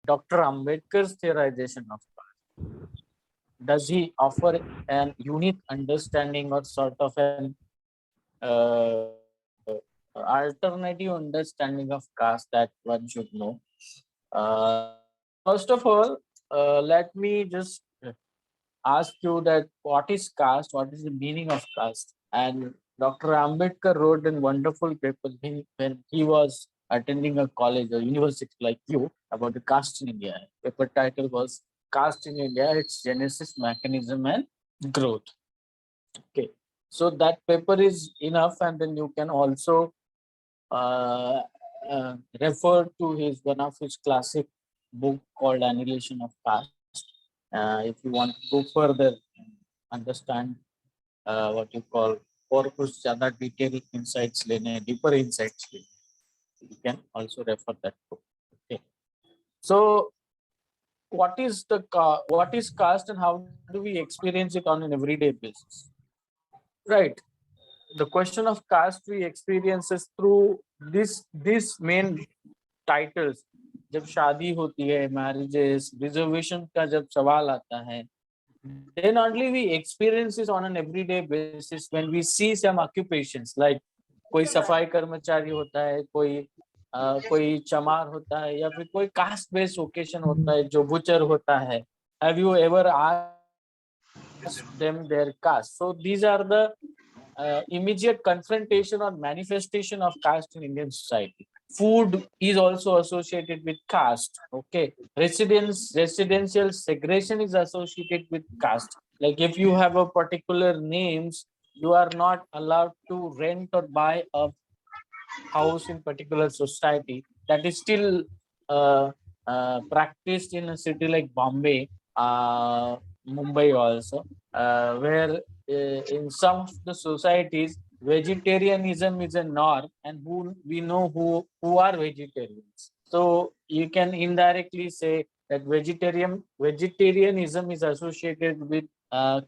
Dr. Ambedkar's theorization of caste, does he offer an unique understanding or sort of an uh, alternative understanding of caste that one should know? First of all, let me just ask you that what is caste? What is the meaning of caste? And Dr. Ambedkar wrote a wonderful paper when he was attending a college or university like you about the caste in India. Paper title was Caste in India, its genesis, mechanism, and growth. Okay, so that paper is enough, and then you can also uh, refer to his one of his classic book called Annihilation of Caste. If you want to go further and understand what you call और कुछ ज़्यादा detailed insights लेने deeper insights लेने, you can also refer that book. Okay, so what is caste and how do we experience it on an everyday basis? Right. The question of caste we experience is through this main titles. जब शादी होती है, marriages, reservation का जब सवाल आता है, then only we experience this on an everyday basis when we see some occupations like कोई सफाई कर्मचारी होता है, कोई चमार होता है, या फिर कोई कास्ट बेस्ड ओकेशन होता है, जो बुचर होता है. Have you ever asked them their caste? So these are the immediate confrontation or manifestation of caste in Indian society. Food is also associated with caste. Okay, residential segregation is associated with caste. Like if you have a particular names, you are not allowed to rent or buy a house in particular society. That is still uh, practiced in a city like Bombay, Mumbai also, where in some of the societies vegetarianism is a norm, and who we know who are vegetarians. So you can indirectly say that vegetarianism is associated with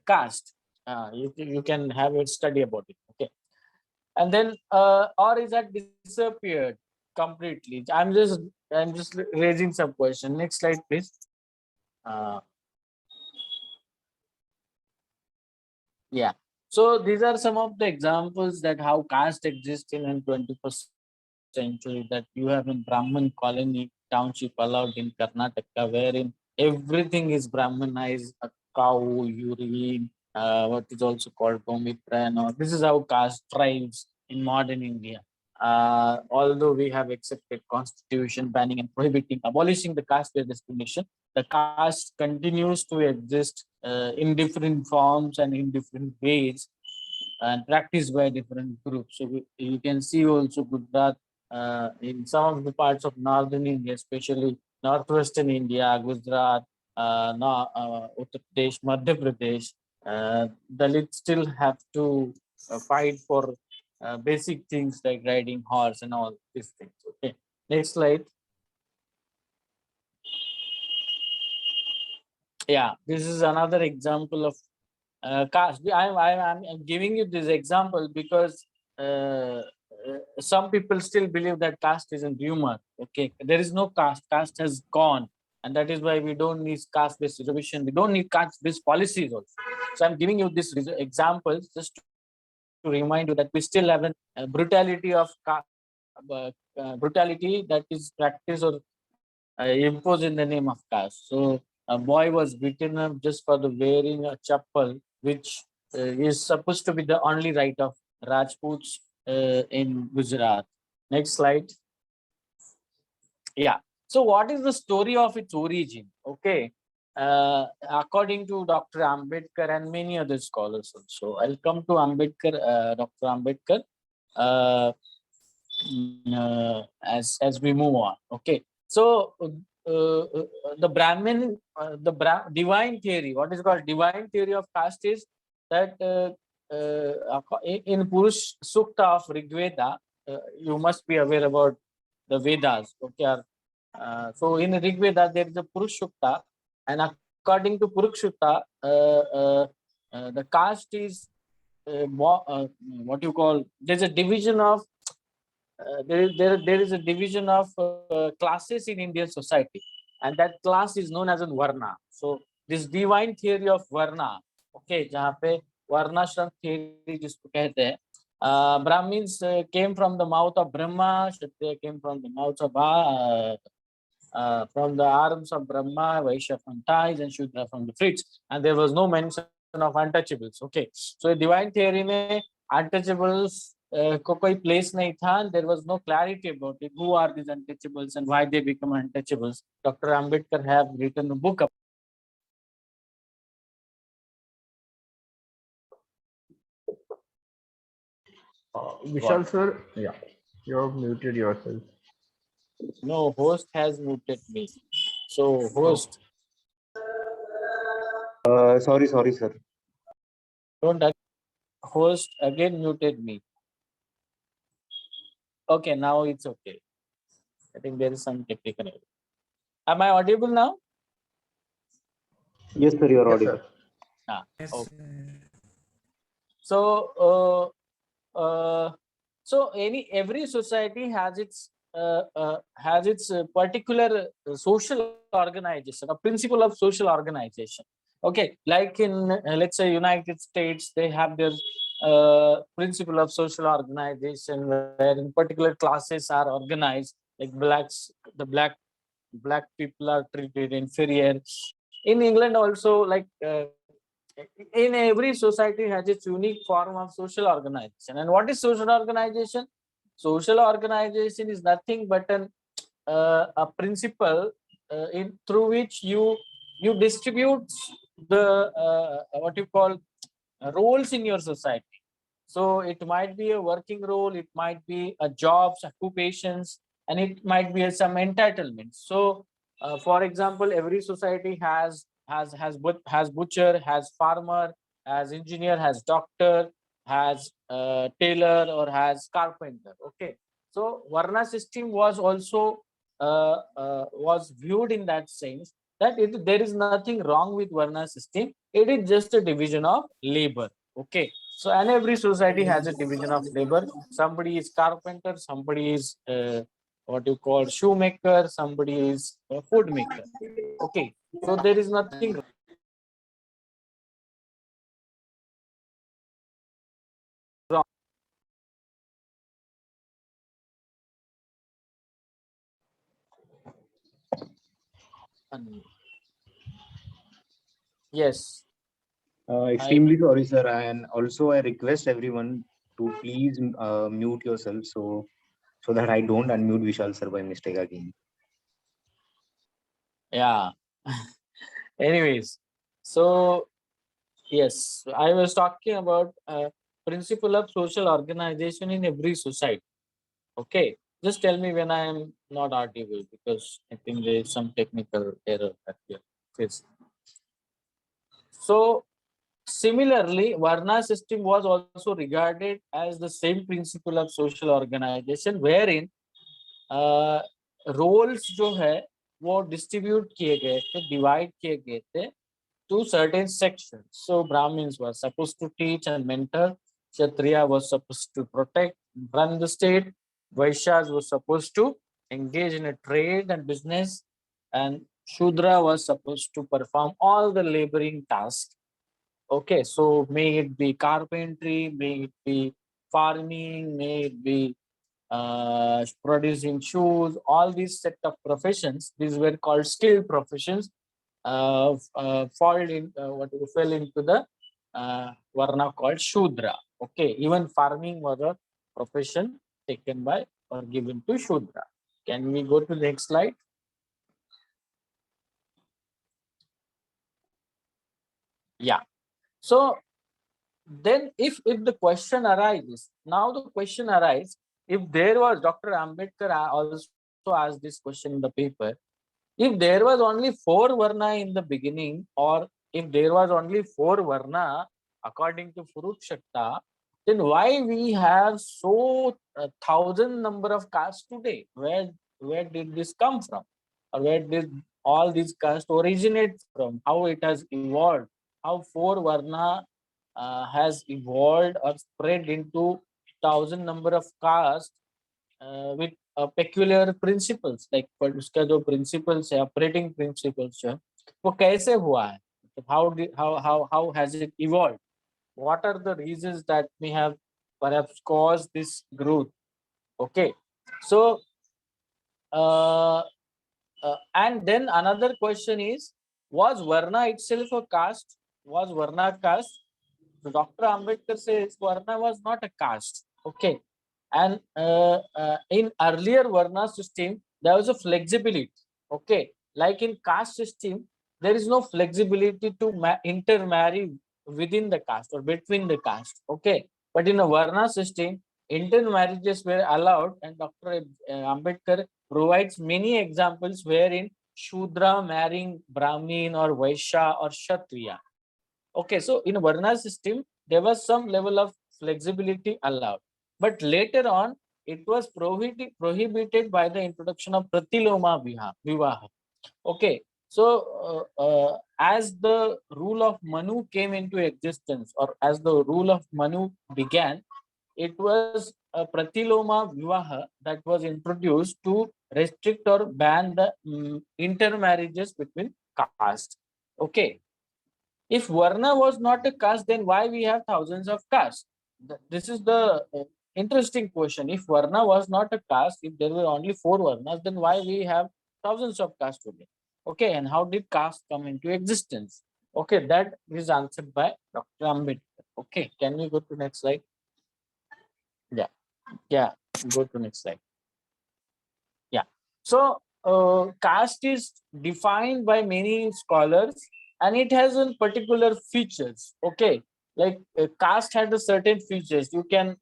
caste. You can have a study about it. Okay, and then or is that disappeared completely? I'm just raising some question. Next slide, please. uh, yeah, so these are some of the examples that how caste exists in the 21st century, that you have in Brahman colony township allowed in Karnataka, wherein everything is Brahmanized, a cow, urine, what is also called Gomitra. This is how caste thrives in modern India. Although we have accepted constitution banning and prohibiting, abolishing the caste-based discrimination, the caste continues to exist in different forms and in different ways and practiced by different groups. So you can see also Gujarat in some of the parts of northern India, especially northwestern India, Gujarat, Uttar Pradesh, Madhya Pradesh. Dalits still have to fight for basic things like riding horse and all these things. Okay, next slide. Yeah, this is another example of caste. I'm giving you this example because some people still believe that caste is a rumor. Okay, there is no caste. Caste has gone, and that is why we don't need caste-based reservation. We don't need caste-based policies also. So I'm giving you this examples just to remind you that we still have an brutality that is practiced or imposed in the name of caste. So a boy was beaten up just for the wearing a chappal, which is supposed to be the only right of Rajputs in Gujarat. Next slide. Yeah. So what is the story of its origin? Okay. According to Dr. Ambedkar and many other scholars also. I'll come to Dr. Ambedkar as we move on. Okay. So the Brahmin, divine theory, what is called divine theory of caste is that in Purush Sukta of Rigveda, you must be aware about the Vedas. Okay. So in Rigveda, there is a Purush Sukta, and according to Purush Sukta, the caste is what you call, there's a division of there is a division of classes in Indian society, and that class is known as a Varna. So this divine theory of Varna, okay, जहाँ पे वर्णाश्रम theory जिसको कहते हैं, Brahmins came from the mouth of Brahma, Kshatriya came from the mouth of from the arms of Brahma, Vaishya from thighs, and Shudra from the feet, and there was no mention of untouchables. Okay, so divine theory में untouchables को कोई place नहीं था, there was no clarity about it. Who are these untouchables and why they become untouchables? Dr. Ambedkar have written a book. Vishal sir, yeah, you have muted yourself. No, host has muted me. So host, Sorry, sir. don't host again muted me. Okay, now it's okay. I think there is some technical error. Am I audible now? Yes, sir, you are Yes, audible. sir. Okay. So, every society has its particular social organization, a principle of social organization. Okay, like in let's say United States, they have their principle of social organization, where in particular classes are organized, like black people are treated inferior. In England also, like in every society has its unique form of social organization. And what is social organization? Social organization is nothing but a principle in through which you distribute the what you call roles in your society. So it might be a working role, it might be a jobs, occupations, and it might be some entitlements. So, for example, every society has butcher, has farmer, has engineer, has doctor, has tailor, or has carpenter. Okay, so Varna system was also was viewed in that sense that there is nothing wrong with Varna system. It is just a division of labor. Okay, so and every society has a division of labor. Somebody is carpenter, somebody is what you call shoemaker, somebody is a food maker. Okay, so there is nothing wrong. Yes, Extremely sorry, sir. And also, I request everyone to please mute yourself so that I don't unmute Vishal sir by mistake again. yeah. Anyways, so yes, I was talking about principle of social organization in every society. Okay, just tell me when I am not audible, because I think there is some technical error that we are facing. So similarly, Varna system was also regarded as the same principle of social organization, wherein roles जो है वो distribute किए गए थे, divide किए गए थे to certain sections. So Brahmins were supposed to teach and mentor, Kshatriya was supposed to protect, run the state, Vaishyas was supposed to engage in a trade and business, and Shudra was supposed to perform all the laboring tasks. Okay, so may it be carpentry, may it be farming, may it be producing shoes, all these set of professions, these were called skilled professions, fell into the Varna called Shudra. Okay, even farming was a profession taken by or given to Shudra. Can we go to the next slide? Yeah. So then if the question arises, now the question arises, if there was, Dr. Ambedkar also asked this question in the paper, if there was only 4 Varna in the beginning, or if there was only 4 Varna according to Furuk Shakta, then why we have so 1,000 number of castes today? Where did this come from? Or where did all these castes originate from? How it has evolved? How 4 Varna has evolved or spread into 1,000 number of castes with peculiar principles, like पर उसका जो principles है, operating principles है, वो कैसे हुआ है? How has it evolved? What are the reasons that may have perhaps caused this growth? Okay, so uh, and then another question is, was Varna itself a caste? Was Varna a caste? So Dr. Ambedkar says Varna was not a caste. Okay, and in earlier Varna system there was a flexibility. Okay, like in caste system there is no flexibility to intermarry within the caste or between the caste. Okay, but in a Varna system intermarriages were allowed, and Dr. Ambedkar provides many examples wherein Shudra marrying Brahmin or Vaishya or Kshatriya. Okay, so in Varna system, there was some level of flexibility allowed. But later on, it was prohibited by the introduction of Pratiloma Vivaha. Okay, so as the rule of Manu came into existence, or as the rule of Manu began, it was a Pratiloma Vivaha that was introduced to restrict or ban the intermarriages between castes. Okay, if Varna was not a caste, then why we have thousands of castes? This is the interesting question. If Varna was not a caste, if there were only 4 Varnas, then why we have thousands of castes today? Okay, and how did caste come into existence? Okay, that is answered by Dr. Ambedkar. Okay, can we go to next slide? Yeah, go to next slide. Yeah, so caste is defined by many scholars, and it has a particular features. Okay, like caste had a certain features. You can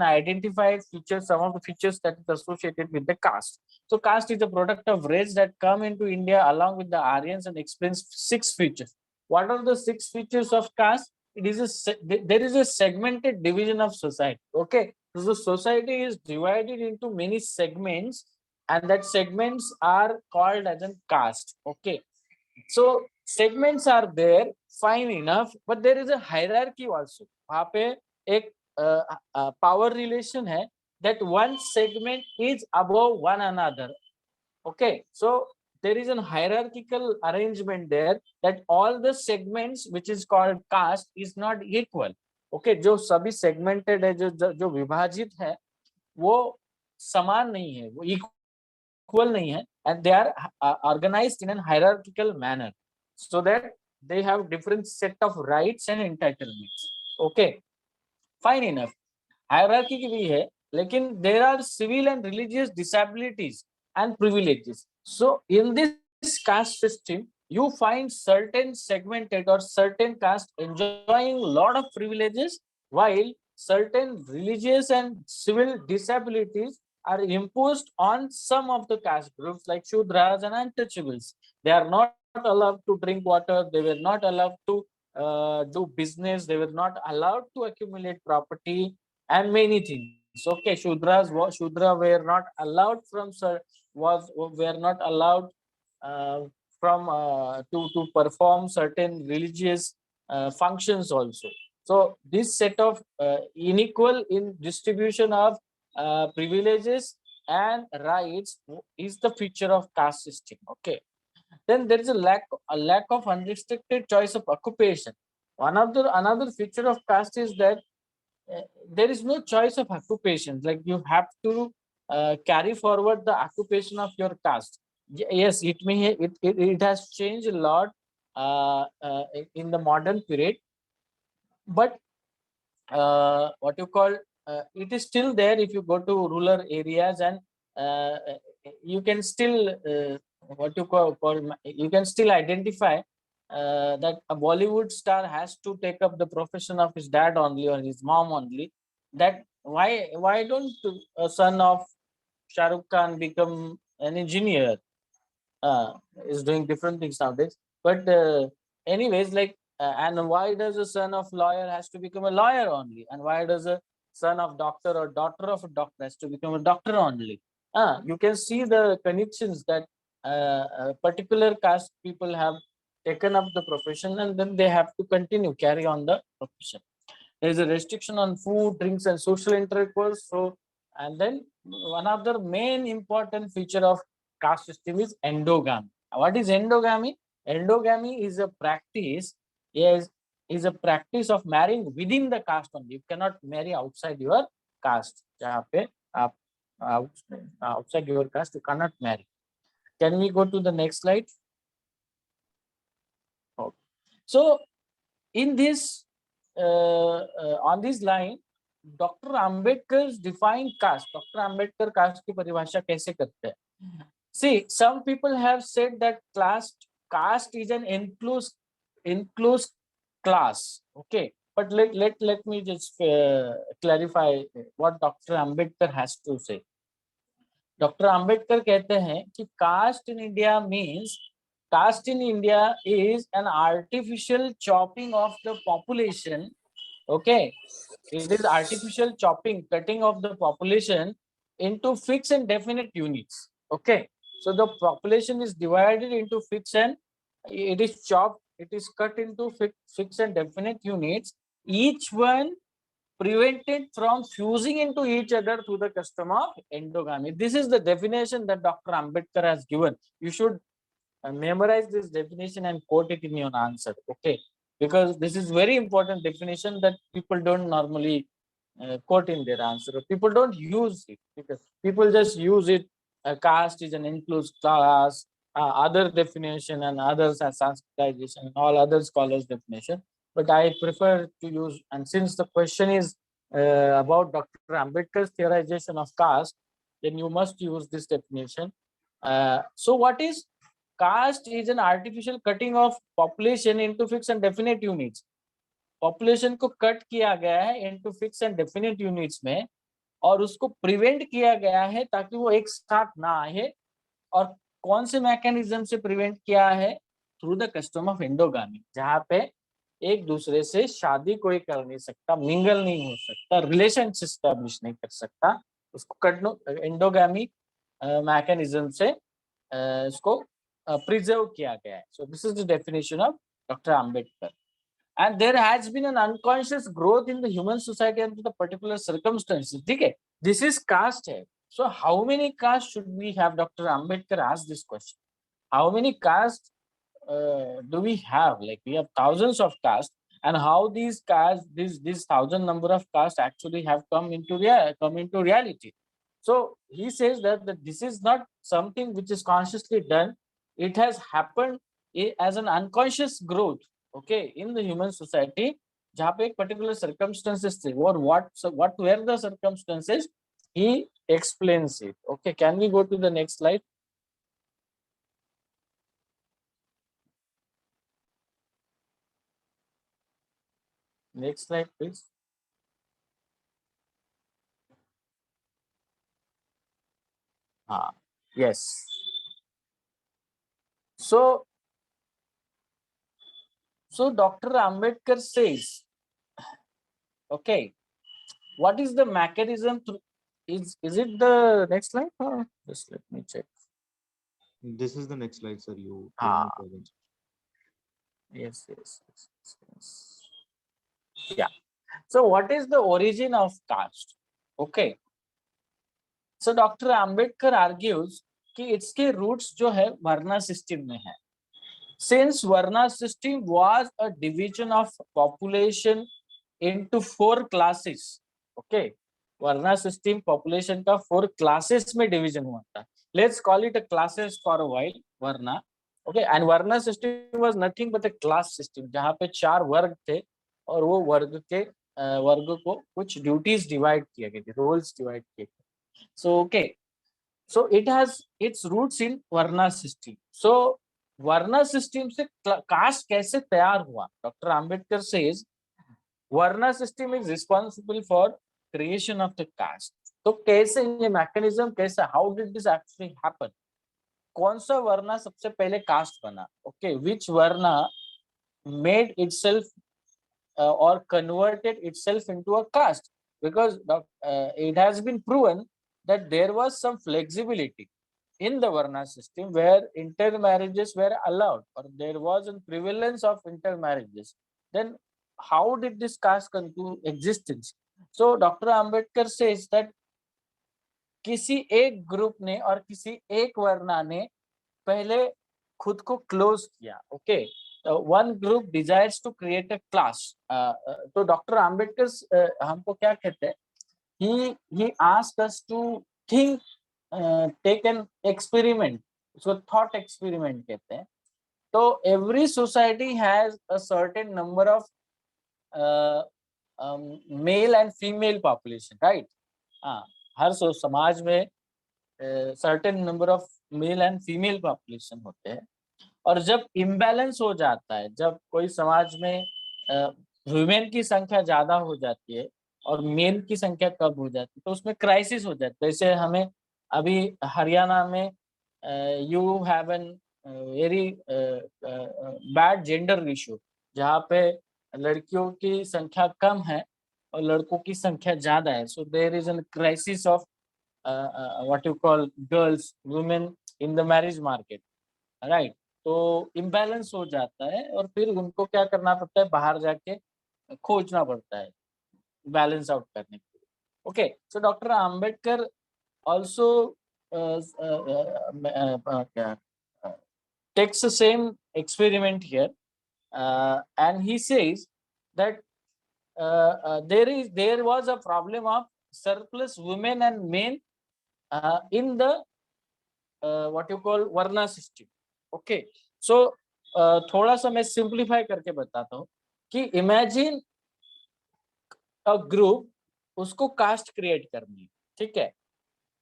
identify features, some of the features that is associated with the caste. So caste is a product of race that come into India along with the Aryans and explains 6 features. What are the 6 features of caste? It is there is a segmented division of society. Okay, so the society is divided into many segments, and that segments are called as a caste. Okay, so segments are there, fine enough, but there is a hierarchy also. वहाँ पे एक power relation है, that one segment is above one another. Okay, so there is a hierarchical arrangement there, that all the segments which is called caste is not equal. Okay, जो सभी segmented है, जो विभाजित है, वो समान नहीं है, वो equal nahi hai, and they are organized in a hierarchical manner, so that they have different set of rights and entitlements. Okay, fine enough, hierarchy की भी है, लेकिन there are civil and religious disabilities and privileges. So in this caste system, you find certain segmented or certain caste enjoying a lot of privileges, while certain religious and civil disabilities are imposed on some of the caste groups like Shudras and untouchables. They are not allowed to drink water, they were not allowed to do business, they were not allowed to accumulate property and many things. Okay, Shudra were not allowed from were not allowed uh, from to perform certain religious functions also. So this set of unequal in distribution of privileges and rights is the feature of caste system. Okay, then there is a lack of unrestricted choice of occupation. Another feature of caste is that there is no choice of occupation. Like you have to carry forward the occupation of your caste. Yes, it has changed a lot in the modern period, but what you call it is still there. If you go to rural areas, and you can still you can still identify that a Bollywood star has to take up the profession of his dad only or his mom only. That why don't a son of Shah Rukh Khan become an engineer? Is doing different things nowadays. But anyways, like and why does a son of lawyer has to become a lawyer only? And why does a son of doctor or daughter of a doctor has to become a doctor only? You can see the connections that particular caste people have taken up the profession, and then they have to continue carry on the profession. There is a restriction on food, drinks, and social intercourse. So And then one of the main important feature of caste system is endogamy. What is endogamy? Endogamy is a practice, is a practice of marrying within the caste only. You cannot marry outside your caste. जहाँ पे आप outside your caste you cannot marry. Can we go to the next slide? Okay. So in this on this line, doctor Ambedkar define caste. Doctor Ambedkar caste की परिभाषा कैसे करते हैं? See, some people have said that caste is an enclosed class. Okay, but let me just clarify what Dr. Ambedkar has to say. Doctor Ambedkar कहते हैं कि caste in India means caste in India is an artificial chopping of the population. Okay, it is artificial chopping, cutting of the population into fixed and definite units. Okay, so the population is divided into fixed and it is chopped, it is cut into fixed and definite units, each one prevented from fusing into each other through the custom of endogamy. This is the definition that Dr. Ambedkar has given. You should memorize this definition and quote it in your answer. Okay, because this is very important definition that people don't normally quote in their answer. People don't use it because people just use it. Caste is an enclosed class, other definition and others as Sanskritization and all other scholars definition. But I prefer to use, and since the question is about Dr. Ambedkar's theorization of caste, then you must use this definition. So what is caste? Is an artificial cutting of population into fixed and definite units. Population को cut किया गया है into fix and definite units में और उसको prevent किया गया है ताकि वो एक साथ ना आए. और कौन से मैकेनिज्म से प्रिवेंट किया है? Through the custom of endogamy, जहाँ पे एक दूसरे से शादी कोई कर नहीं सकता, मिंगल नहीं हो सकता, रिलेशनशिप एस्टैब्लिश नहीं कर सकता, उसको कटनो एंडोगामी मैकेनिज्म से इसको प्रिजर्व किया गया है. So this is the definition of doctor Ambedkar. And there has been an unconscious growth in the human society under the particular circumstances. Okay, this is caste. So how many castes should we have? Dr. Ambedkar asked this question. How many castes do we have? Like we have thousands of castes, and how these castes, this thousand number of castes actually have come into reality. So he says that this is not something which is consciously done. It has happened as an unconscious growth. Okay, in the human society, जहाँ पे एक particular circumstances थे, or what were the circumstances, he explains it. Okay, can we go to the next slide? Next slide, please. Yes. So Dr. Ambedkar says, okay, what is the mechanism through, is it the next slide? Just let me check. This is the next slide, sir. You Yes. Yeah. So what is the origin of caste? Okay. So Dr. Ambedkar argues कि इसके roots जो है वर्ना system में है. Since Varna system was a division of population into 4 classes, okay, Varna system population का 4 classes में division हुआ था. Let's call it a classes for a while, Varna. Okay, and Varna system was nothing but a class system जहाँ पे 4 वर्ग थे और वो वर्ग के वर्ग को कुछ duties divide किए गए थे, roles divide किए गए. So okay, so it has its roots in Varna system. So varna system से कास्ट कैसे तैयार हुआ? Doctor Ambedkar says varna system is responsible for creation of the caste. तो कैसे ये मैकेनिज्म कैसे, how did this actually happen? कौन सा वर्ना सबसे पहले कास्ट बना? Okay, which varna made itself और converted itself into a caste? Because it has been proven that there was some flexibility in the Varna system where intermarriages were allowed or there was a prevalence of intermarriages. Then how did this caste come to existence? So Dr. Ambedkar says that किसी एक group ने और किसी एक वर्णा ने पहले खुद को क्लोज किया. Okay, one group desires to create a class. तो डॉक्टर आम्बेडकर हमको क्या कहते हैं, he asked us to think, take an experiment. उसको thought experiment कहते हैं. तो every society has a certain number of male and female population, right? हाँ, हर समाज में certain number of male and female population होते हैं. और जब इम्बैलेंस हो जाता है, जब कोई समाज में वुमेन की संख्या ज्यादा हो जाती है और मेल की संख्या कम हो जाती है, तो उसमें क्राइसिस हो जाता है. जैसे हमें अभी हरियाणा में you have an very bad gender ratio, जहाँ पे लड़कियों की संख्या कम है और लड़कों की संख्या ज्यादा है. So there is an crisis of what you call girls, women in the marriage market, right? तो इम्बैलेंस हो जाता है और फिर उनको क्या करना पड़ता है, बाहर जाके खोजना पड़ता है बैलेंस आउट करने के लिए. Okay, so doctor Ambedkar also takes the same experiment here, and he says that there was a problem of surplus women and men in the what you call varna system. Okay, so थोड़ा सा मैं simplify करके बताता हूँ कि imagine a group, उसको caste create करनी है, ठीक है?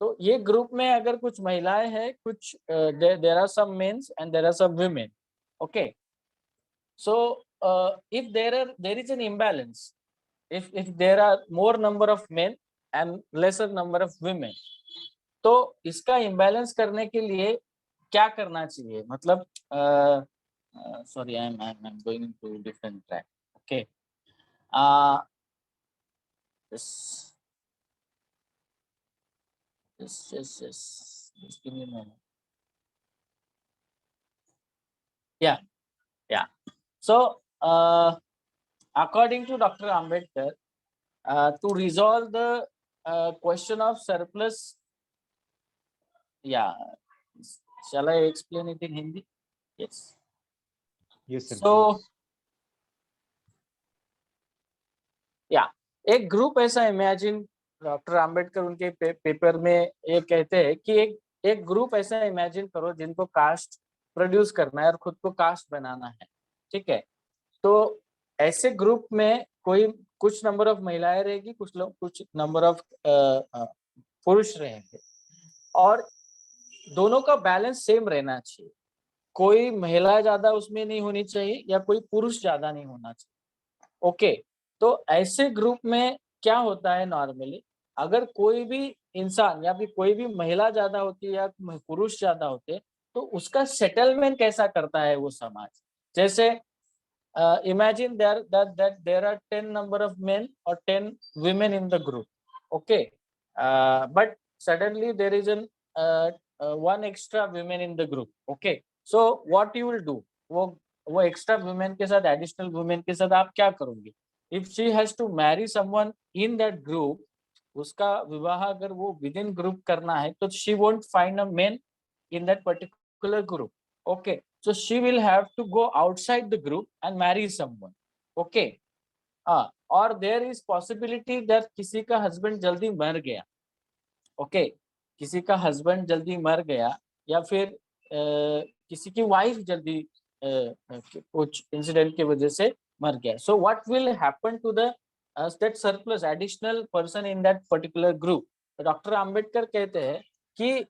तो ये ग्रुप में अगर कुछ महिलाएं हैं, कुछ there are some mens and there are some women. Okay, so if there is an imbalance, if there are more number of men and lesser number of women, तो इसका इम्बैलेंस करने के लिए क्या करना चाहिए? मतलब sorry, I am going into different track. Okay, just give me a moment. Yeah. So according to Dr. Ambedkar, to resolve the question of surplus, shall I explain it in Hindi? Yes. Yes, sir. So, please. एक group ऐसा imagine, doctor Ambedkar उनके paper में ये कहते हैं कि एक group ऐसा इमेजिन करो जिनको कास्ट प्रोड्यूस करना है और खुद को कास्ट बनाना है, ठीक है? तो ऐसे ग्रुप में कोई कुछ नंबर ऑफ महिलाएं रहेगी, कुछ नंबर ऑफ पुरुष रहेंगे, और दोनों का बैलेंस सेम रहना चाहिए. कोई महिला ज्यादा उसमें नहीं होनी चाहिए या कोई पुरुष ज्यादा नहीं होना चाहिए. ओके, तो ऐसे ग्रुप में क्या होता है, नॉर्मली अगर कोई भी इंसान या फिर कोई भी महिला ज्यादा होती है या पुरुष ज्यादा होते हैं, तो उसका सेटलमेंट कैसा करता है वो समाज? जैसे imagine that there are 10 number of men or 10 women in the group. Okay, but suddenly there is an one extra women in the group. Okay, so what you will do, वो extra women के साथ, additional women के साथ आप क्या करोगे? If she has to marry someone in that group, उसका विवाह अगर वो within group करना है, तो she won't find a man in that particular group. Okay, so she will have to go outside the group and marry someone. Okay, or there is possibility that किसी का husband जल्दी मर गया. Okay, किसी का husband जल्दी मर गया, या फिर किसी की wife जल्दी कुछ incident की वजह से मर गया. So what will happen to the that surplus additional person in that particular group? Doctor Ambedkar कहते हैं कि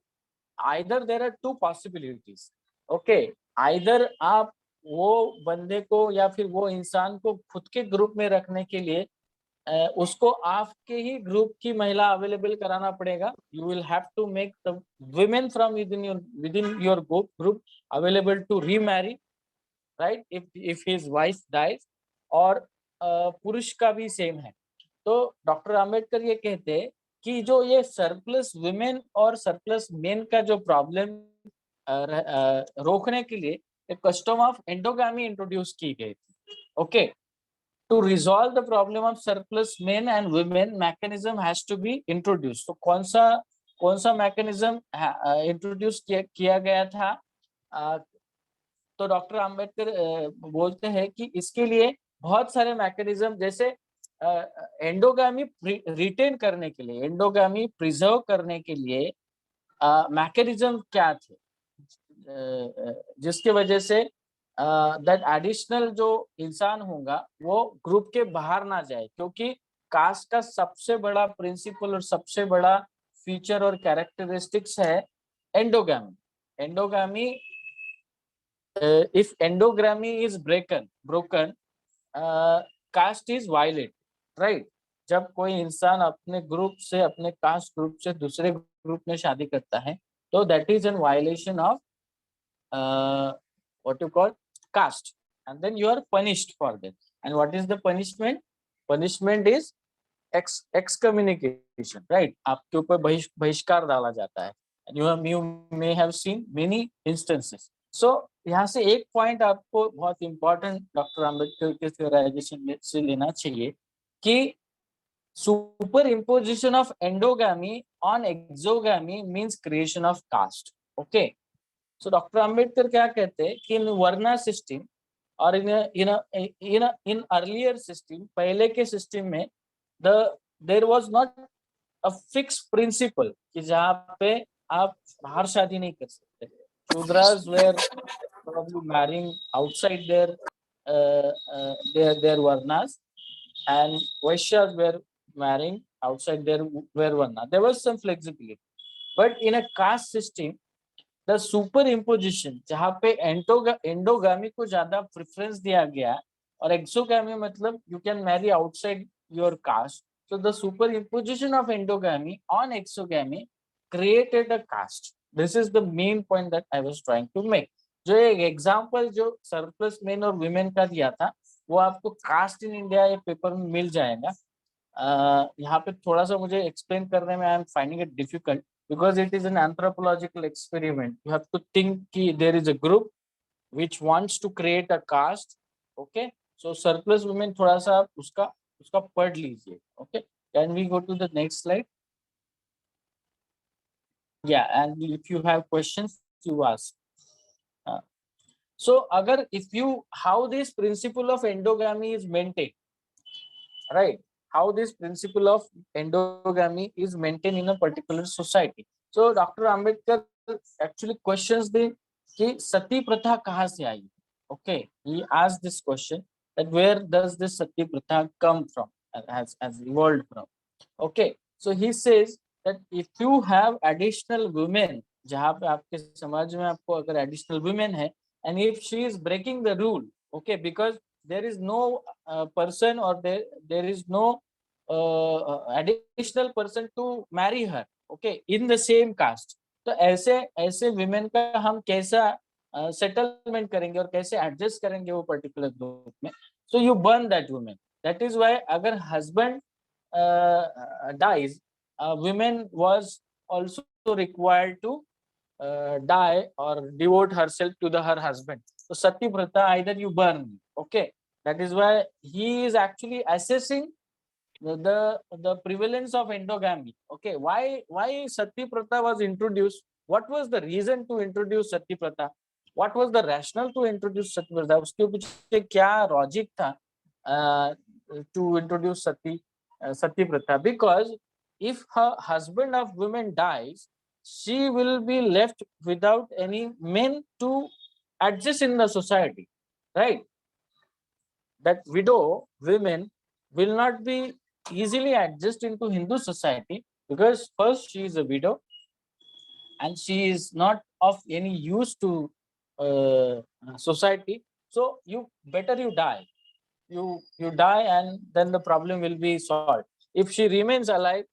either there are two possibilities. Okay, either आप वो बंदे को या फिर वो इंसान को खुद के ग्रुप में रखने के लिए उसको आपके ही ग्रुप की महिला अवेलेबल कराना पड़ेगा. You will have to make the women from within your group available to remarry, right? If his wife dies, और पुरुष का भी सेम है. तो डॉक्टर आम्बेडकर ये कहते हैं कि जो ये सरप्लस वुमेन और सरप्लस मेन का जो प्रॉब्लम रोकने के लिए एक कस्टम ऑफ एंडोगामी इंट्रोड्यूस की गई थी. Okay, to resolve the problem of surplus men and women, mechanism has to be introduced. तो कौन सा कौन सा मैकेनिज्म इंट्रोड्यूस किया गया था? तो डॉक्टर आम्बेडकर बोलते हैं कि इसके लिए बहुत सारे मैकेनिज्म, जैसे एंडोगामी रिटेन करने के लिए, एंडोगामी प्रिजर्व करने के लिए मैकेनिज्म क्या थे, जिसके वजह से दैट एडिशनल जो इंसान होगा वो ग्रुप के बाहर ना जाए, क्योंकि कास्ट का सबसे बड़ा प्रिंसिपल और सबसे बड़ा फीचर और कैरेक्टरिस्टिक्स है endogamy. Endogamy, if endogamy is broken, caste is violated, right? जब कोई इंसान अपने ग्रुप से, अपने कास्ट ग्रुप से दूसरे ग्रुप में शादी करता है, तो that is in violation of what you call caste, and then you are punished for that. And what is the punishment? Punishment is excommunication, right? आपके ऊपर बहिष्कार डाला जाता है. And you may have seen many instances. So यहाँ से एक point आपको बहुत इंपॉर्टेंट डॉक्टर आम्बेडकर के थियोराइजेशन से लेना चाहिए कि superimposition of endogamy on exogamy means creation of caste. Okay, so doctor Ambedkar क्या कहते हैं कि इन वर्ना सिस्टम और इन अर्लियर सिस्टम, पहले के सिस्टम में there was not a fix principle कि जहाँ पे आप बाहर शादी नहीं कर सकते. Shudras were probably marrying outside their varnas, and Vaishyas were marrying outside their varna. There was some flexibility, but in a caste system, the superimposition, जहाँ पे एंडोगामी को ज्यादा प्रेफरेंस दिया गया और एक्सोगामी मतलब you can marry outside your caste. So the superimposition of endogamy on exogamy created a caste. This is the main point that I was trying to make. जो एक एग्जाम्पल जो सरप्लस मेन और women का दिया था, वो आपको cast in India ये पेपर में मिल जाएगा. यहाँ पे थोड़ा सा मुझे एक्सप्लेन करने में I am finding it difficult because it is an anthropological experiment. You have to think कि there is a group which wants to create a caste. Okay, so surplus women थोड़ा सा उसका पढ़ लीजिए. Okay, can we go to the next slide? Yeah, and if you have questions you ask. So अगर how this principle of endogamy is maintained, right? How this principle of endogamy is maintained in a particular society. So Dr. Ambedkar actually questions the कि सती प्रथा कहाँ से आई? Okay, he asked this question that where does this sati pratha come from, has evolved from? Okay, so he says that if you have additional women, जहाँ पे आपके समाज में आपको अगर additional women है, and if she is breaking the rule, okay, because there is no person or there is no additional person to marry her, okay, in the same caste. तो ऐसे women का हम कैसा सेटलमेंट करेंगे और कैसे adjust करेंगे वो पर्टिकुलर ग्रुप में? So you burn that woman. That is why अगर husband dies, women was also required to die or devote herself to her husband. So sati pratha, either you burn. Okay, that is why he is actually assessing the prevalence of endogamy. Okay, why sati pratha was introduced? What was the reason to introduce sati pratha? What was the rationale to introduce sati pratha? उसके पीछे क्या logic था to introduce sati pratha? Because if her husband of women dies, she will be left without any men to adjust in the society, right? That widow women will not be easily adjust into Hindu society because first she is a widow and she is not of any use to society. So you die. You die and then the problem will be solved. If she remains alive,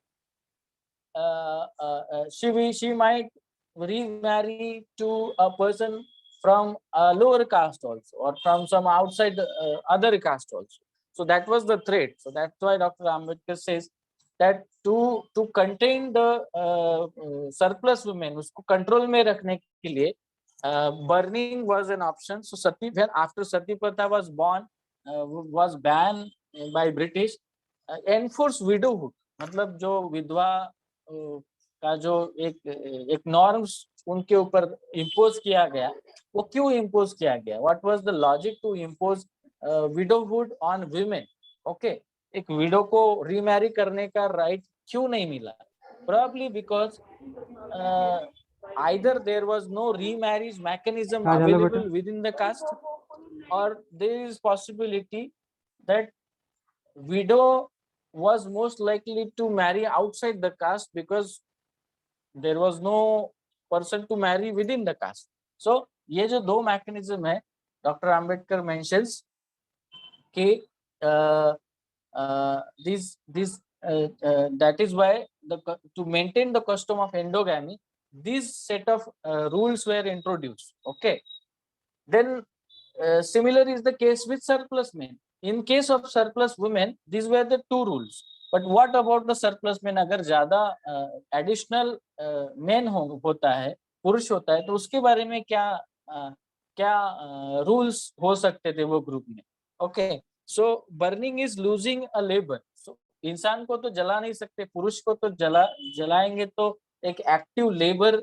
she might remarry to a person from a lower caste also, or from some outside other caste also. So that was the threat. So that's why Dr. Ambedkar says that to contain the surplus women, उसको control में रखने के लिए burning was an option. So sati, when after sati pratha was banned by British, enforced widowhood, मतलब जो विधवा का जो एक नॉर्म्स उनके ऊपर इम्पोज किया गया, वो क्यों इम्पोज किया गया? What was the logic to impose widowhood on women? Okay, एक विडो को रीमैरी करने का राइट क्यों नहीं मिला? Probably because either there was no remarriage mechanism हाँ, चलो available within the caste, or there is possibility that widow was most likely to marry outside the caste because there was no person to marry within the caste. So ये जो दो mechanism है, Dr. Ambedkar mentions कि that is why to maintain the custom of endogamy, this set of rules were introduced. Okay, then similar is the case with surplus men. In case of surplus women, these were the two rules. But what about the surplus men? अगर ज्यादा additional men होता है, पुरुष होता है, तो उसके बारे में क्या rules हो सकते थे वो ग्रुप में? Okay, so burning is losing a labor. So इंसान को तो जला नहीं सकते, पुरुष को तो जलाएंगे तो एक एक्टिव लेबर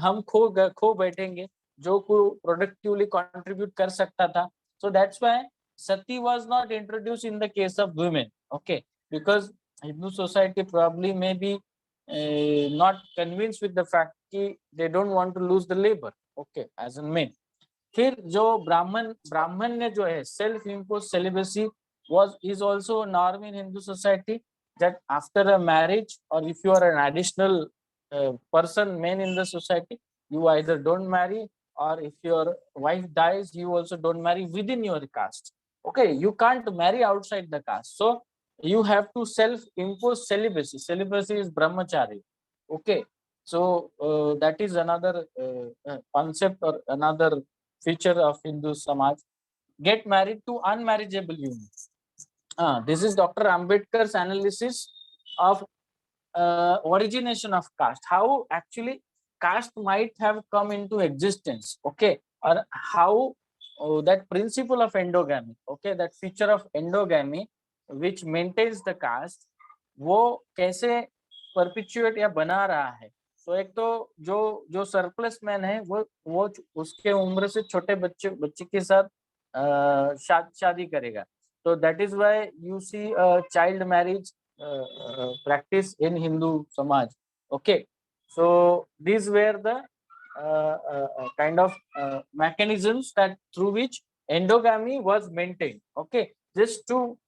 हम खो बैठेंगे जो को प्रोडक्टिवली कंट्रीब्यूट कर सकता था. So that's why sati was not introduced in the case of women. Okay, because Hindu society probably may be not convinced with the fact कि they don't want to lose the labor. Okay, as in men. फिर जो ब्राह्मण ने जो है self impose celibacy is also a norm in Hindu society, that after a marriage, or if you are an additional person, man in the society, you either don't marry, or if your wife dies, you also don't marry within your caste. Okay, you can't marry outside the caste, so you have to self impose celibacy. Celibacy is brahmachari. Okay, so that is another concept or another feature of Hindu Samaj. Get married to unmarriageable union. This is Dr. Ambedkar's analysis of origination of caste, how actually caste might have come into existence. Okay, or how that principle of endogamy, okay, that feature of endogamy which maintains the caste, वो कैसे परपिचुएट या बना रहा है? तो एक तो जो सरप्लस मैन है वो उसके उम्र से छोटे बच्चे के साथ शादी करेगा. So that is why you see child marriage practice in Hindu Samaj. Okay, so these were the kind of mechanisms that through which endogamy was maintained. Okay, just to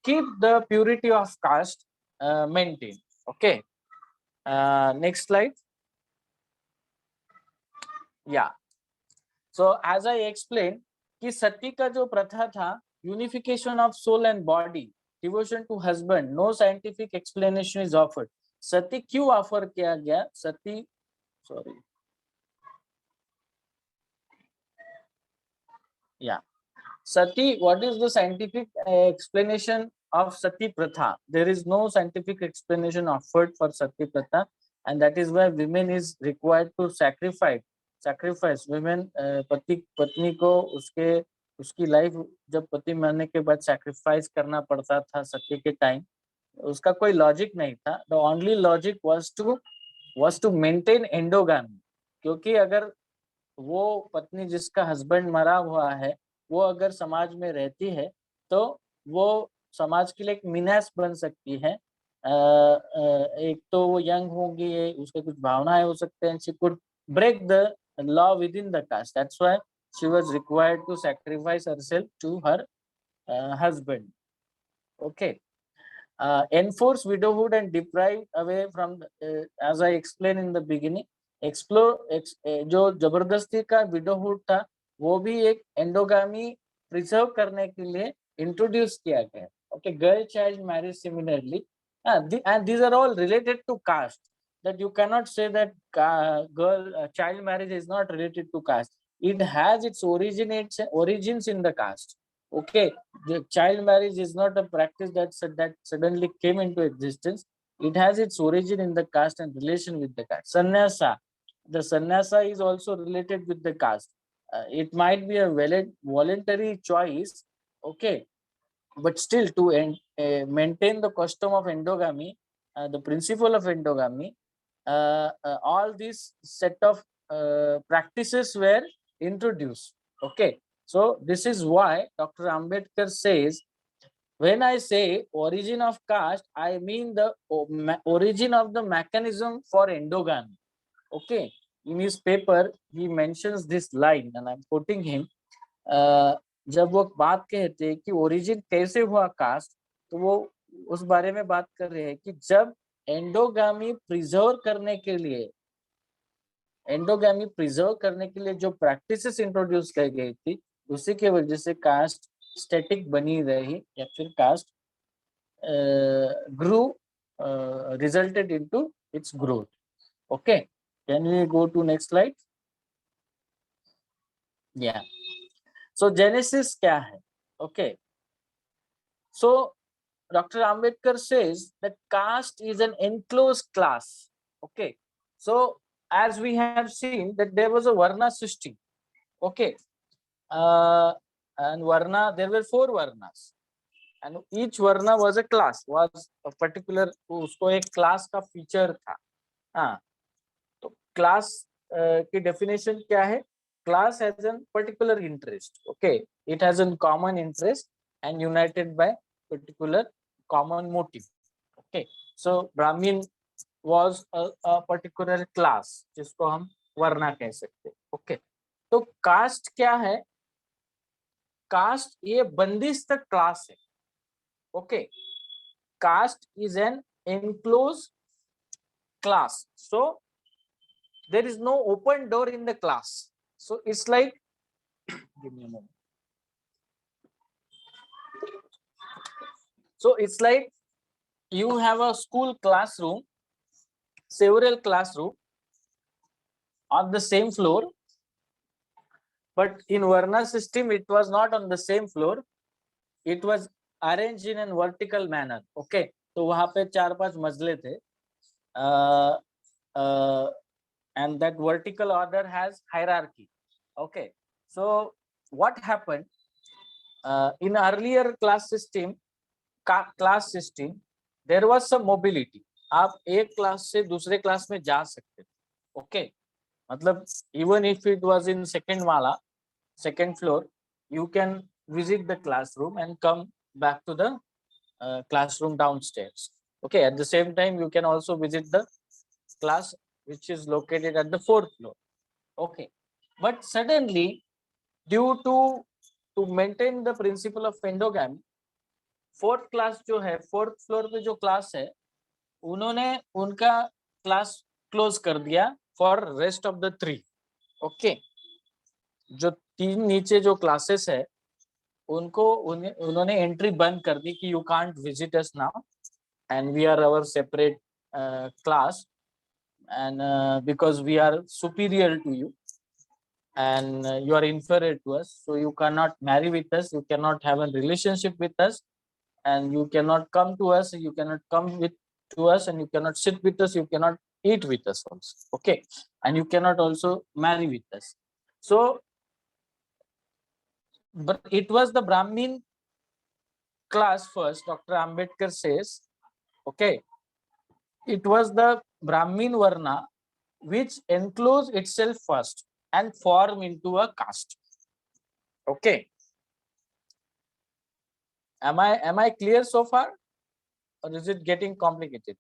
keep the purity of caste maintained. Okay, next slide. Yeah, so as I explained कि सती का जो प्रथा था, unification of soul and body, devotion to husband, no scientific explanation is offered. सती क्यों offer किया गया? सती, sorry, yeah, sati, what is the scientific explanation of sati pratha? There is no scientific explanation offered for sati pratha, and that is why women is required to sacrifice women. पत्नी को उसकी life जब पति मरने के बाद sacrifice करना पड़ता था सती के टाइम, उसका कोई लॉजिक नहीं था. The only logic was to maintain endogamy, क्योंकि अगर वो पत्नी जिसका हस्बैंड मरा हुआ है वो अगर समाज में रहती है तो वो समाज के लिए एक मिनास बन सकती है. एक तो वो यंग होगी, उसके कुछ भावनाएं हो सकते हैं. She could break the law within the caste. That's why she was required to sacrifice herself to her husband. Okay, enforce widowhood and deprive away from as I explained in the beginning, जो जबरदस्ती का widowhood था वो भी एक endogamy preserve करने के लिए introduce किया गया. Okay, girl child marriage similarly, and these are all related to caste. That you cannot say that child marriage is not related to caste. It has its origins in the caste. Okay, the child marriage is not a practice that suddenly came into existence. It has its origin in the caste and relation with the caste. Sannyasa, the sannyasa is also related with the caste. It might be a voluntary choice. Okay, but still to maintain the custom of endogamy, the principle of endogamy, all these set of practices were introduced. Okay, so this is why Dr. Ambedkar says, when I say origin of caste, I mean the origin of the mechanism for endogamy. Okay, in his paper he mentions this line and I'm quoting him. जब वो बात कहते हैं कि origin कैसे हुआ cast, तो वो उस बारे में बात कर रहे हैं कि जब एंडोगामी प्रिजर्व करने के लिए जो प्रैक्टिसेस इंट्रोड्यूस की गई थी, उसी के वजह से कास्ट स्टैटिक बनी रही या फिर cast grew, resulted into its growth. Okay, can we go to next slide? Yeah, so genesis क्या है? Okay, so Dr. Ambedkar says that caste is an enclosed class. Okay, so as we have seen that there was a varna system. Okay, and varna, there were 4 varnas. And each varna was a class, was a particular, उसको एक class का feature था. हाँ, तो class की definition क्या है? Class has a particular interest. Okay, it has a common interest and united by particular common motive. Okay, so Brahmin was a particular class, जिसको हम varna कह सकते हैं. Okay, तो caste क्या है? Caste ये बंदिस्त class है. Okay, caste is an enclosed class, so there is no open door in the class. So it's like, give me a moment. So it's like you have a school classroom, several classroom on the same floor, but in Varna system it was not on the same floor, it was arranged in a vertical manner. Okay, तो वहां पे 4-5 मजले थे, and that vertical order has hierarchy. Okay, so what happened in earlier class system, there was some mobility. आप एक class से दूसरे class में जा सकते थे. Okay, मतलब even if it was in second floor, you can visit the classroom and come back to the classroom downstairs. Okay, at the same time you can also visit the class which is located at the 4th floor. Okay, but suddenly due to maintain the principle of endogamy, 4th class जो है, 4th floor पे जो class है, उन्होंने उनका class close कर दिया for rest of the 3. Okay, जो 3 नीचे जो classes है, उन्होंने एंट्री बंद कर दी कि you can't visit us now and we are our separate class and because we are superior to you and you are inferior to us, so you cannot marry with us, you cannot have a relationship with us, and you cannot come to us, you cannot come to us, and you cannot sit with us, you cannot eat with us also. Okay, and you cannot also marry with us. So but it was the Brahmin class first, Dr. Ambedkar says. Okay, it was the Brahmin Varna which enclosed itself first and form into a caste. Okay, am I clear so far, or is it getting complicated?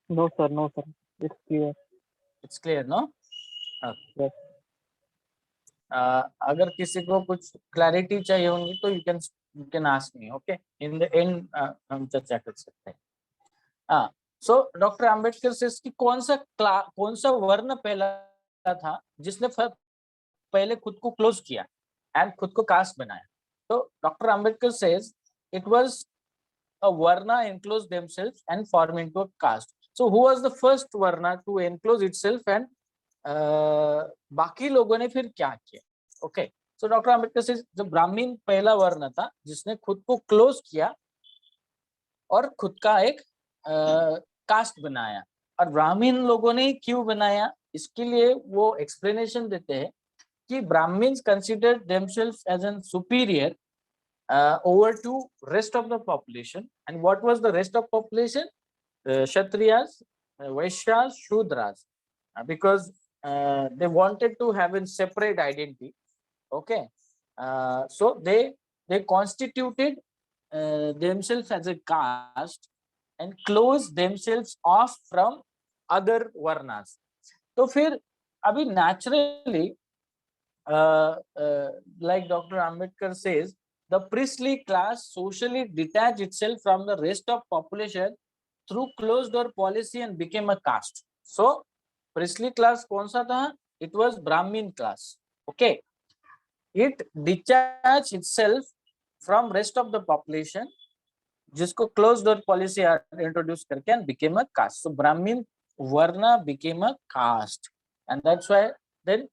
No, sir. No, sir. It's clear. It's clear, no? Okay. Yes. अगर किसी को कुछ clarity चाहिए होगी तो you can ask me. Okay, in the end हम चर्चा कर सकते हैं. हाँ, so डॉक्टर आम्बेडकर से कि कौन सा वर्ण पहला था जिसने पहले खुद को क्लोज किया एंड खुद को कास्ट बनाया. तो doctor Ambedkar says it was a varna enclosed themselves and form into a caste. So who was the first varna to enclose itself and बाकी लोगों ने फिर क्या किया? Okay, so डॉक्टर आम्बेडकर से जो ब्राह्मण पहला वर्ण था जिसने खुद को क्लोज किया और खुद का एक कास्ट बनाया. और ब्राह्मण लोगों ने क्यों बनाया, इसके लिए वो एक्सप्लेनेशन देते हैं कि Brahmins consider themselves as an superior over to rest of the population. And what was the rest of population? Kshatriyas, Vaishyas, Shudras, because they wanted to have a separate identity. Okay, so they constituted themselves as a caste and closed themselves off from other varnas. तो फिर अभी naturally, like Dr. Ambedkar says, the priestly class socially detached itself from the rest of population through closed door policy and became a caste. So priestly class कौन सा था? It was Brahmin class. Okay, it detached itself from rest of the population, जिसको closed door policy introduce करके and became a caste. So Brahmin varna became a caste, and that's why then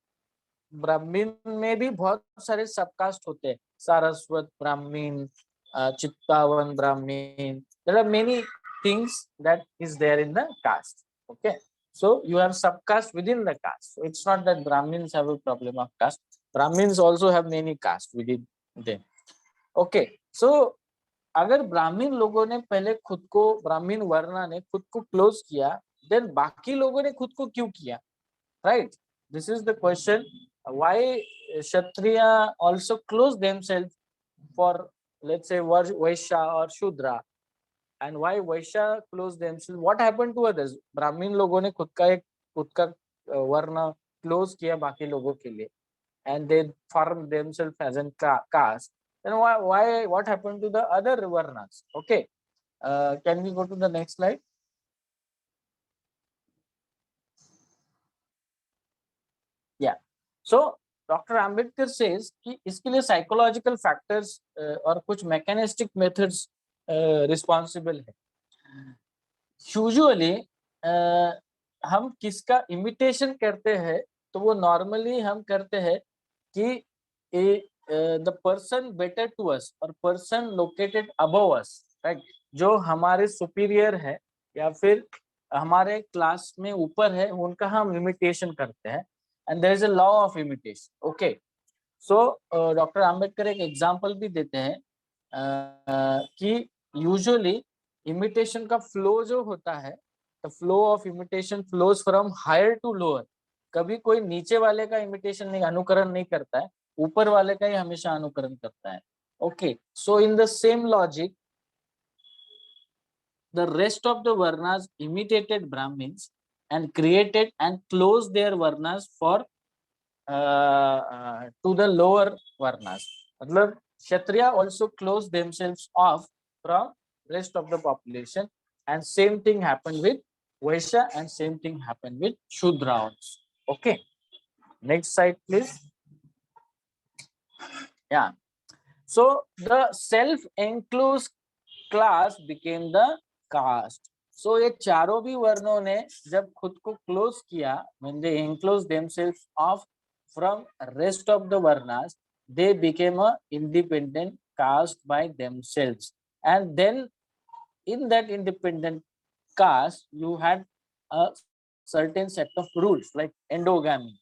Brahmin में भी बहुत सारे subcaste होते हैं, Saraswat Brahmin, चित्तावन Brahmin. There are many things that is there in the caste. Okay, so you have subcaste within the caste. So it's not that Brahmins have a problem of caste. Brahmins also have many caste within them. Okay, so अगर ब्राह्मीण लोगों ने पहले खुद को, ब्राह्मीण वर्णा ने खुद को क्लोज किया, देन बाकी लोगों ने खुद को क्यों किया? Right, this is the question. Why Kshatriya also close themselves for, let's say, Vaishya or Shudra, and why Vaishya close themselves? What happened to others? Brahmin लोगों ने खुद का वर्ण close किया बाकी लोगों के लिए, and they form themselves as a caste. Then why what happened to the other varnas? Okay, can we go to the next slide? Yeah. So Dr. Ambedkar says कि इसके लिए psychological factors और कुछ mechanistic methods responsible है. Usually हम किसका imitation करते हैं, तो वो normally हम करते हैं कि the person better to us or person located above us, right? जो हमारे superior है या फिर हमारे क्लास में ऊपर है, उनका हम imitation करते हैं. And there is a law of imitation. Okay, so Dr. Ambedkar एक example भी देते हैं कि usually imitation का flow जो होता है, the flow of imitation flows from higher to lower. कभी कोई नीचे वाले का imitation नहीं, अनुकरण नहीं करता है, ऊपर वाले का ही हमेशा अनुकरण करता है. Okay, so in the same logic, the rest of the varnas imitated Brahmins and created and closed their varnas for to the lower varnas. मतलब Kshatriya also closed themselves off from rest of the population, and same thing happened with Vaishya and same thing happened with Shudra also. Okay, next slide please. Yeah, so the self-enclosed class became the caste. So ये चारों भी वर्णों ने जब खुद को close किया, when they enclosed themselves off from rest of the varnas, they became a independent caste by themselves. And then in that independent caste, you had a certain set of rules like endogamy.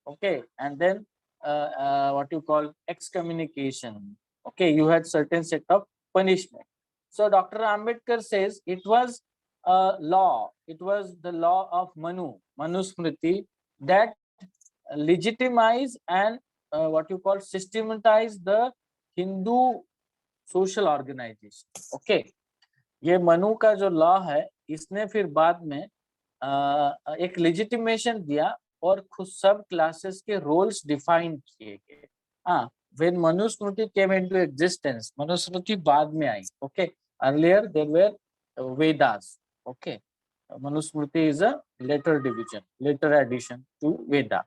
Okay, and then what you call excommunication. Okay, you had certain set of punishment. So Dr. Ambedkar says it was a law. It was the law of Manusmriti, that legitimize and what you call systematize the Hindu social organization. Okay, ये मनु का जो law है, इसने फिर बाद में एक legitimation दिया और खुद सब क्लासेस के रोल्स डिफाइन किए गए. हाँ, when Manusmriti came into existence, Manusmriti बाद में आई. Okay, earlier there were Vedas. Okay, Manusmriti is a later division, later addition to Veda.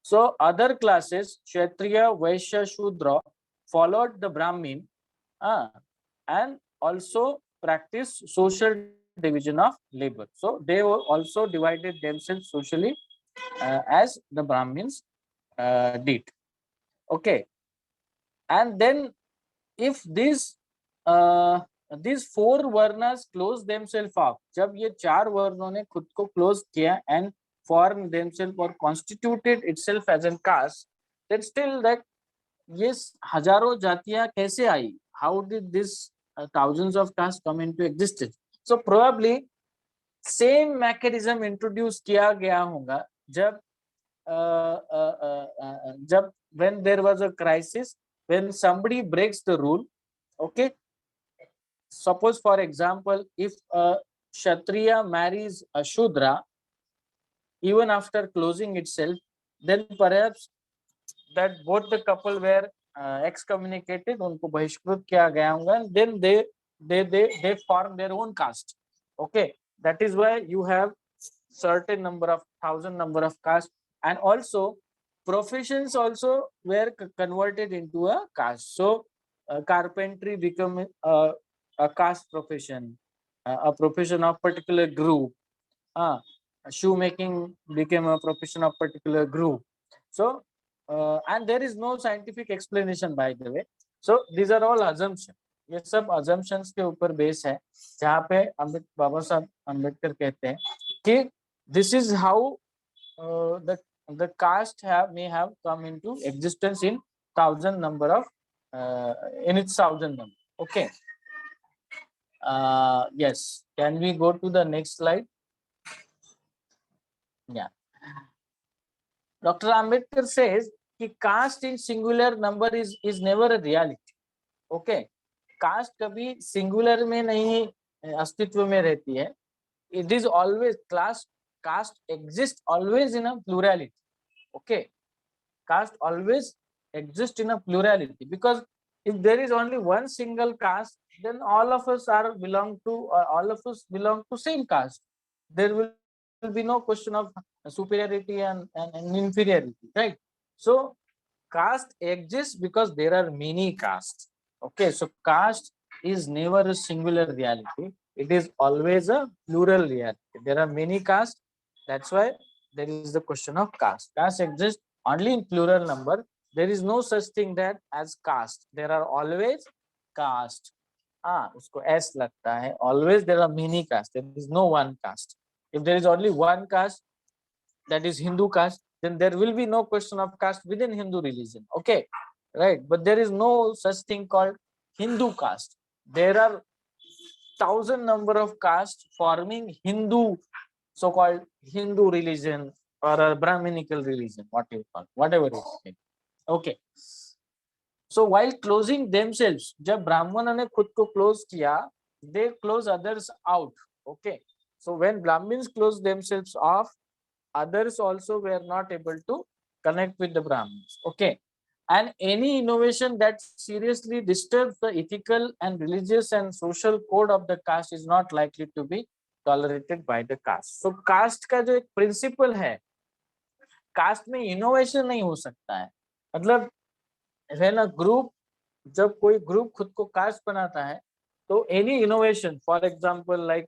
So other classes, Kshatriya, Vaishya, Shudra, followed the Brahmin and also practiced social division of labor. So they also divided themselves socially as the Brahmins did. Okay, and then if these four varnas close themselves off, जब ये चार वर्णों ने खुद को close किया and formed themselves or constituted itself as a caste, then still that ये हजारों जातियां कैसे आई? How did this thousands of castes come into existence? So probably same mechanism introduce किया गया होगा जब जब when there was a crisis, when somebody breaks the rule. Okay, suppose for example, if a Kshatriya marries a Shudra, even after closing itself, then perhaps that both the couple were excommunicated, उनको बहिष्कृत किया गया होगा, and then they form their own caste. Okay, that is why you have certain number of thousand number of caste, and also professions also were converted into a caste. So carpentry become a caste profession, a profession of particular group. Shoemaking became a profession of particular group. So and there is no scientific explanation, by the way. So these are all assumptions. ये सब assumptions के ऊपर base है, जहाँ पे बाबा साहब अम्बेडकर कहते हैं कि this is how the caste may have come into existence in thousand number of in its thousand number. Okay. Yes. Can we go to the next slide? Yeah. Dr. Ambedkar says कि caste in singular number is never a reality. Okay. Caste कभी singular में नहीं अस्तित्व में रहती है. It is always caste exists always in a plurality. Okay. Caste always exists in a plurality, because if there is only one single caste, then all of us belong to same caste. There will be no question of superiority and inferiority, right? So caste exists because there are many castes. Okay, so caste is never a singular reality. It is always a plural reality. There are many castes. That's why there is the question of caste. Caste exists only in plural number. There is no such thing that as caste. There are always caste. उसको S लगता है. Always there are many castes. There is no one caste. If there is only one caste, that is Hindu caste, then there will be no question of caste within Hindu religion. Okay, right? But there is no such thing called Hindu caste. There are thousand number of castes forming Hindu, so-called Hindu religion or a Brahminical religion, whatever it is. Okay. So while closing themselves, जब ब्राह्मणों ने खुद को close किया, they close others out. Okay. So when Brahmins close themselves off, others also were not able to connect with the Brahmins. Okay. And any innovation that seriously disturbs the ethical and religious and social code of the caste is not likely to be tolerated by the caste. So caste का जो एक principle है, caste में innovation नहीं हो सकता है. मतलब when a group, जब कोई group खुद को caste बनाता है, तो any innovation, for example, like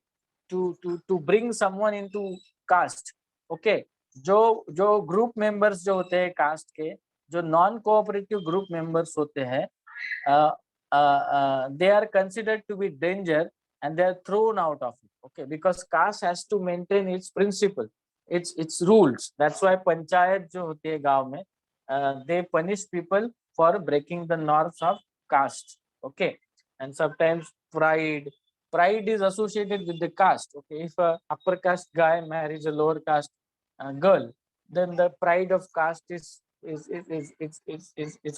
to bring someone into caste, okay, जो group members जो होते हैं caste के, जो non cooperative group members होते हैं, they are considered to be danger and they are thrown out of it. Okay, because caste has to maintain its principle, its rules. That's why panchayat जो होती है गांव में, they punish people for breaking the norms of caste. Okay, and sometimes pride is associated with the caste. Okay, if a upper caste guy marries a lower caste girl, then the pride of caste is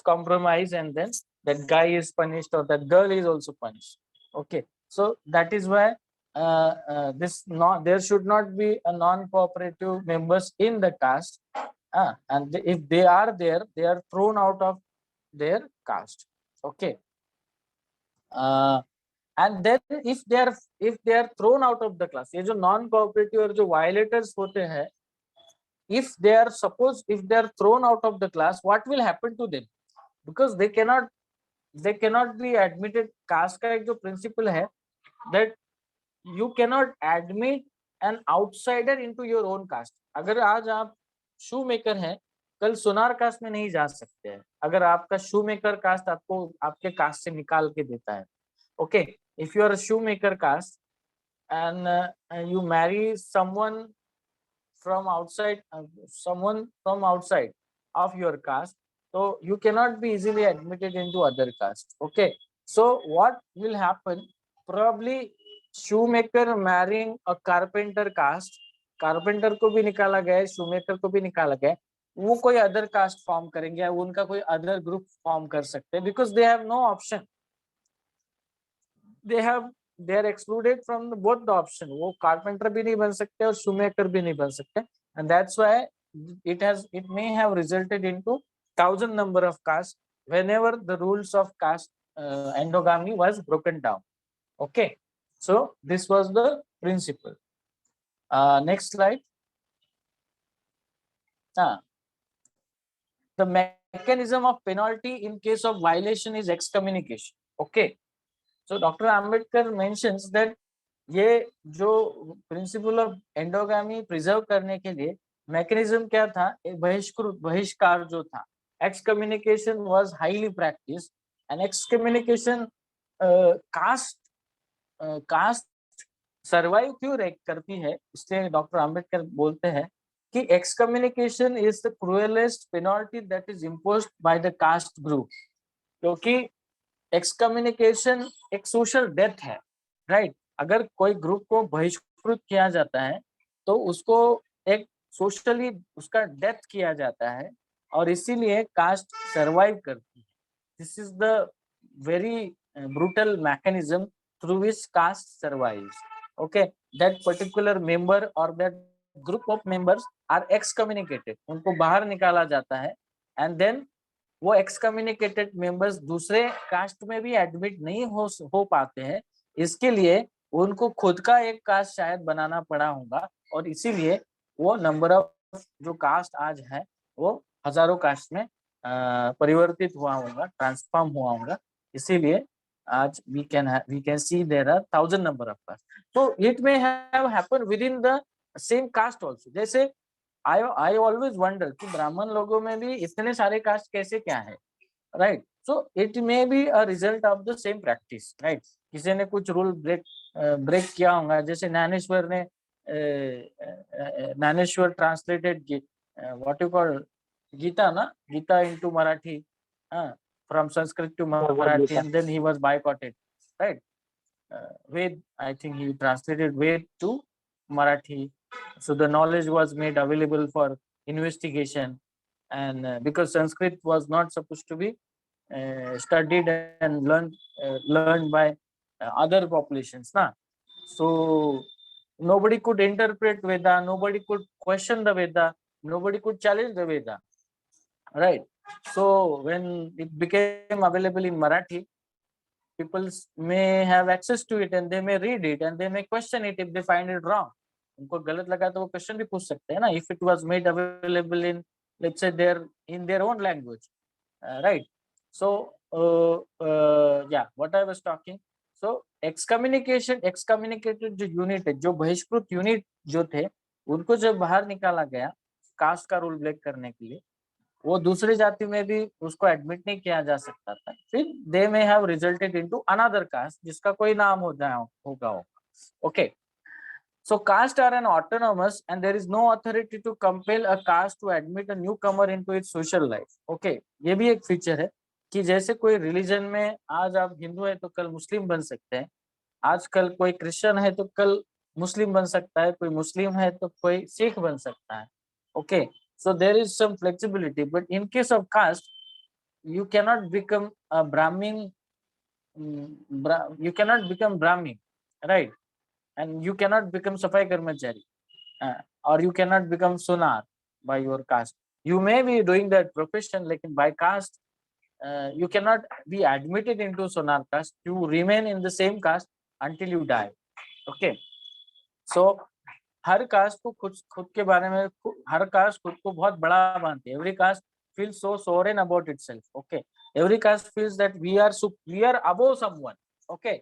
compromised, and then that guy is punished or that girl is also punished. Okay, so that is why there should not be a non-cooperative members in the caste, and if they are there, they are thrown out of their caste. Okay. And then if they are thrown out of the class, ये जो non-cooperative और जो violators होते हैं, if they are thrown out of the class, what will happen to them? Because they cannot be admitted. Caste का एक जो principle है, that you cannot admit an outsider into your own caste. अगर आज आप shoemaker हैं, कल सुनार कास्ट में नहीं जा सकते हैं अगर आपका shoemaker caste आपको आपके caste से निकाल के देता है. Okay, if you are a shoemaker caste and you marry someone from outside of your caste, so you cannot be easily admitted into other caste. Okay, so what will happen? Probably shoemaker marrying a carpenter caste, carpenter को भी निकाला गया है, shoemaker को भी निकाला गया है, वो कोई अदर कास्ट फॉर्म करेंगे या उनका कोई अदर ग्रुप फॉर्म कर सकते हैं, because they have no option, they are excluded from both the option. वो कारपेंटर भी नहीं बन सकते और शूमेकर भी नहीं बन सकते, and that's why it may have resulted into 1,000 number of castes whenever the rules of caste endogamy was broken down. Okay, so this was the principle. Next slide. The mechanism of penalty in case of violation is excommunication. Okay, so Dr. Ambedkar mentions that ये जो principle of endogamy preserve करने के लिए mechanism क्या था, एक बहिष्कार जो था, excommunication was highly practice, and excommunication caste survive क्यों करती है, इसलिए डॉक्टर आम्बेडकर बोलते हैं कि excommunication is the cruellest penalty that is imposed by the caste group, क्योंकि एक्सकम्युनिकेशन एक सोशल डेथ है, राइट? अगर कोई ग्रुप को बहिष्कृत किया जाता है तो उसको एक सोशली उसका डेथ किया जाता है, और इसीलिए कास्ट सर्वाइव करती है। This is the very brutal mechanism through which caste survives. Okay, that particular member और that group of members are excommunicated, उनको बाहर निकाला जाता है, एंड देन वो एक्सकम्युनिकेटेड मेंबर्स दूसरे कास्ट में भी एडमिट नहीं हो पाते हैं, इसके लिए उनको खुद का एक कास्ट शायद बनाना पड़ा होगा, और इसीलिए वो नंबर ऑफ जो कास्ट आज है वो हजारों कास्ट में परिवर्तित हुआ होगा, ट्रांसफॉर्म हुआ होगा, इसीलिए आज we can see there are 1,000 number of caste. So it may have happened within the same caste also. जैसे I always wonder कि ब्राह्मण लोगों में भी इतने सारे कास्ट कैसे क्या है, right? So it may be a result of the same practice, right? किसी ने कुछ रूल ब्रेक किया होगा, जैसे ज्ञानेश्वर ने Dnyaneshwar translated what you call Gita ना, Gita into Marathi, from Sanskrit to Marathi, and then he was boycotted, right? Ved, I think he translated Ved to Marathi, so the knowledge was made available for investigation, and because Sanskrit was not supposed to be studied and learned by other populations, na? So nobody could interpret Veda, nobody could question the Veda, nobody could challenge the Veda, right? So when it became available in Marathi, people may have access to it and they may read it and they may question it if they find it wrong. उनको गलत लगा तो वो question भी पूछ सकते हैं ना, if it was made available in, let's say, in their own language, right? So yeah, what I was talking, so excommunicated जो यूनिट है, जो बहिष्कृत यूनिट जो थे, उनको जब बाहर निकाला गया कास्ट का रूल ब्रेक करने के लिए, वो दूसरी जाति में भी उसको एडमिट नहीं किया जा सकता था, फिर they may have resulted into another caste जिसका कोई नाम होगा। Okay, so caste are an autonomous and there is no authority to compel a caste to admit a newcomer into its social life. Okay, ये भी एक feature है कि जैसे कोई रिलीजन में आज आप हिंदू है तो कल मुस्लिम बन सकते हैं, आज कल कोई क्रिश्चियन है तो कल मुस्लिम बन सकता है, कोई मुस्लिम है तो कोई सिख बन सकता है। Okay, so there is some flexibility, but in case of caste you cannot become a Brahmin, you cannot become Brahmin, right? And you cannot become Safai Karmachari, or you cannot become Sonar by your caste. You may be doing that profession, like by caste, you cannot be admitted into Sonar caste. You remain in the same caste until you die. Okay, so हर caste को खुद के बारे में, हर cast खुद को बहुत बड़ा मानती है। Every caste feels so sovereign about itself. Okay, every caste feels that we are above someone. Okay,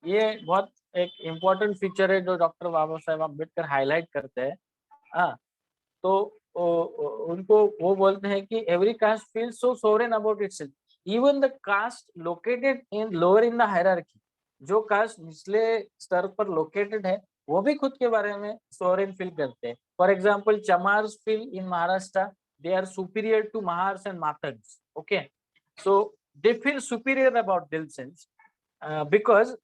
ये बहुत एक इम्पोर्टेंट फीचर है जो डॉक्टर बाबा साहेब अम्बेडकर हाईलाइट करते हैं। हाँ, तो उनको वो बोलते हैं कि every caste feels so sovereign about itself, even the caste located in lower in the hierarchy, जो कास्ट निचले स्तर पर लोकेटेड है वो भी खुद के बारे में सोवरेन फील करते हैं। For example Chamars feel in Maharashtra they are superior to Mahars and Matangs. Okay, so they feel superior about themselves because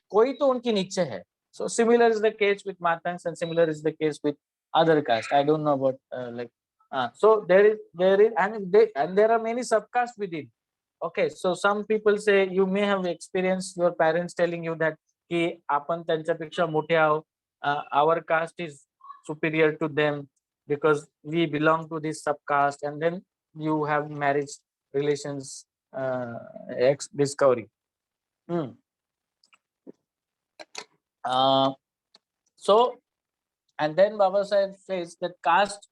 कोई तो उनके नीचे है, So similar is the case with Matangs and similar is the case with other caste. I don't know about so there is and there are many subcastes within. Okay, so some people say you may have experienced your parents telling you that की आपण त्यांच्यापेक्षा मोठे आहोत, our caste is superior to them because we belong to this subcaste, and then you have marriage relations discovery. So, and then Baba Sahib says that caste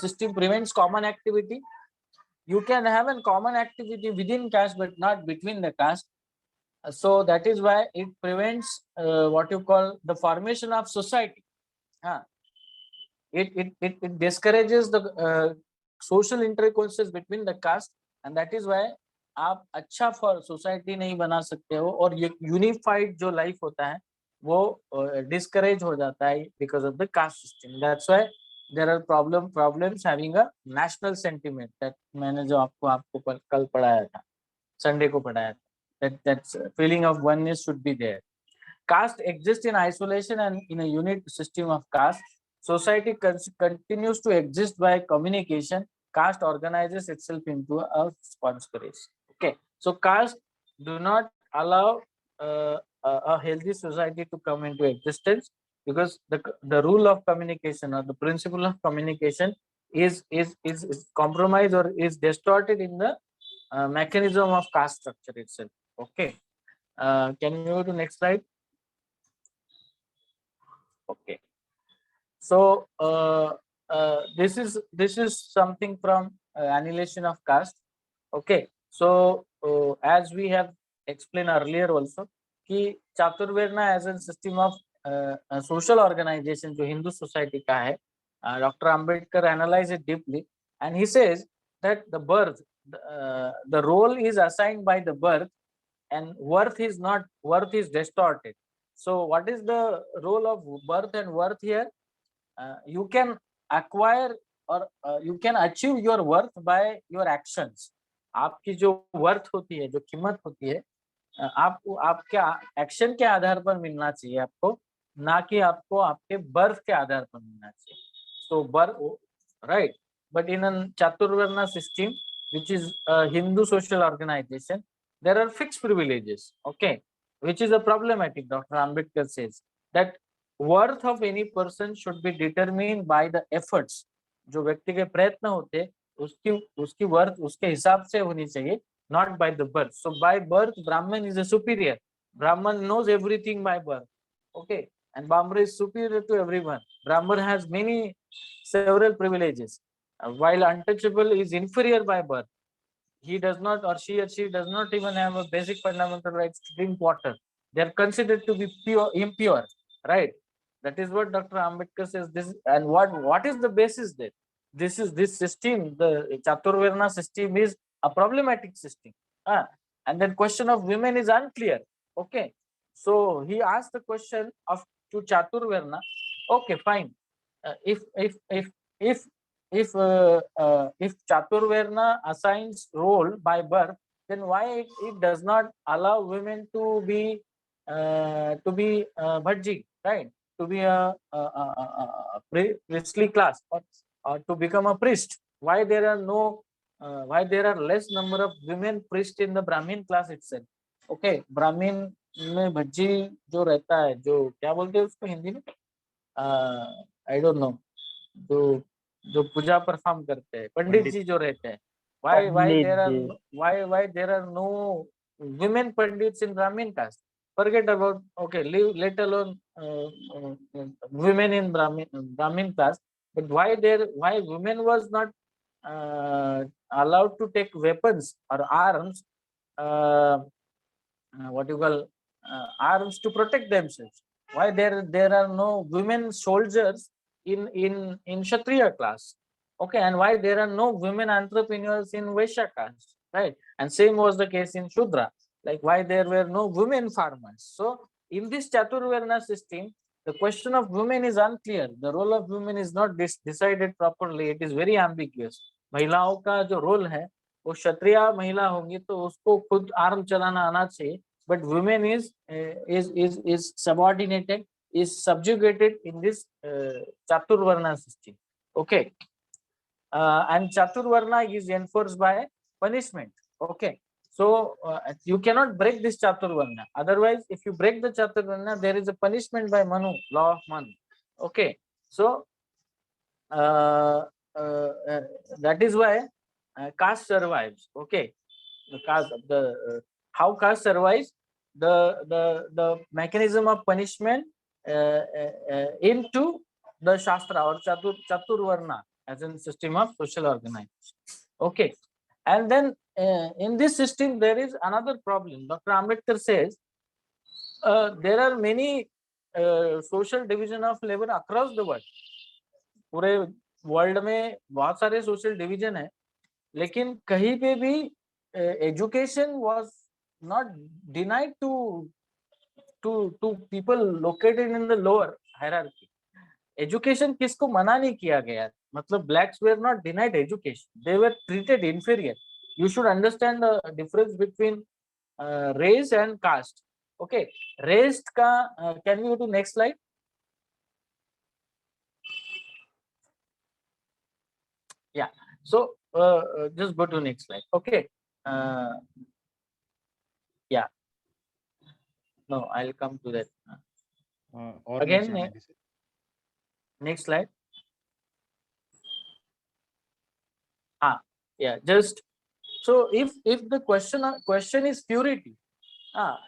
system prevents common activity. You can have a common activity within caste, but not between the caste. So that is why it prevents what you call the formation of society. It discourages the social intercourses between the caste, and that is why आप अच्छा for society नहीं बना सकते हो और ये unified जो life होता है वो डिस्करेज हो जाता है because of the caste system. That's why there are problems having a national sentiment. That मैंने जो आपको कल पढ़ाया था, संडे को पढ़ाया था, that feeling of oneness should be there. Caste exists in isolation, and in a unit system of caste, society continues to exist by communication. Caste organizes itself into a conspiracy. Okay, so caste do not allow a healthy society to come into existence because the rule of communication or the principle of communication is compromised or is distorted in the mechanism of caste structure itself. Okay, can you go to next slide? Okay, so this is something from annihilation of caste. Okay, so as we have explained earlier also कि चातुर्वर्णा as a system of social organization जो Hindu society का है, Dr. Ambedkar analyzed it deeply, and he says that the birth, the role is assigned by the birth, and worth is distorted. So what is the role of birth and worth here? You can acquire or you can achieve your worth by your actions. आपकी जो worth होती है, जो कीमत होती है, आपको आपके एक्शन के आधार पर मिलना चाहिए आपको, ना कि आपको आपके बर्थ के आधार पर मिलना चाहिए. So birth, right? But in a Chaturvarna system, which is a Hindu social organization, there are fixed privileges. Okay, which is a problematic. Dr. Ambedkar says that worth of any person should be determined by the efforts. जो व्यक्ति के प्रयत्न होते हैं उसकी worth उसके हिसाब से होनी चाहिए, not by the birth. So by birth, Brahman is a superior. Brahman knows everything by birth. Okay, and Brahman is superior to everyone. Brahman has several privileges, while untouchable is inferior by birth. He does not, or she does not even have a basic fundamental rights to drink water. They are considered to be impure, right? That is what Dr. Ambedkar says. This, and what is the basis there? This system, the Chaturvarna system, is a problematic system. And then question of women is unclear. Okay, so he asked the question of to Chaturvarna. Okay, fine. If Chaturvarna assigns role by birth, then why it does not allow women to be bhajji, right? To be a priestly class or to become a priest. Why there are less number of women priests in the Brahmin class itself? Okay, Brahmin में भज्जी जो रहता है, जो क्या बोलते हैं उसको हिंदी में, I don't know, जो पूजा परफॉर्म करते हैं, पंडित जी जो रहते हैं, why there are no women pandits in Brahmin caste? Forget about, okay, let alone women in Brahmin class, but why women was not allowed to take weapons or arms, what you call arms to protect themselves? Why there are no women soldiers in Kshatriya class? Okay, and why there are no women entrepreneurs in Vaishya caste, right? And same was the case in Shudra. Like why there were no women farmers? So in this Chaturvarna system, the question of women is unclear. The role of women is not decided properly. It is very ambiguous. महिलाओं का जो role है वो क्षत्रिय महिला होंगी तो उसको खुद आर्म चलाना आना चाहिए, but women is subordinated, is subjugated in this Chaturvarna system. Okay, and Chaturvarna is enforced by punishment. Okay, so you cannot break this Chaturvarna. Otherwise, if you break the Chaturvarna, there is a punishment by Manu, law of Manu. Okay, so that is why caste survives. Okay, the caste, how caste survives, the mechanism of punishment into the Shastra or Chaturvarna as a system of social organization. Okay, and then in this system there is another problem. Dr. Ambedkar says there are many social division of labor across the world. पूरे world में बहुत सारे social division है, लेकिन कहीं पे भी education was not denied to people located in the lower hierarchy. Education किसको मना नहीं किया गया, मतलब blacks were not denied education, they were treated inferior. You should understand the difference between race and caste. Okay, race का can we go to next slide. Yeah, so just go to next slide. Okay, yeah, no, I'll come to that और again. नीचे आने दीजिए। Next slide. Yeah, just so if the question is purity,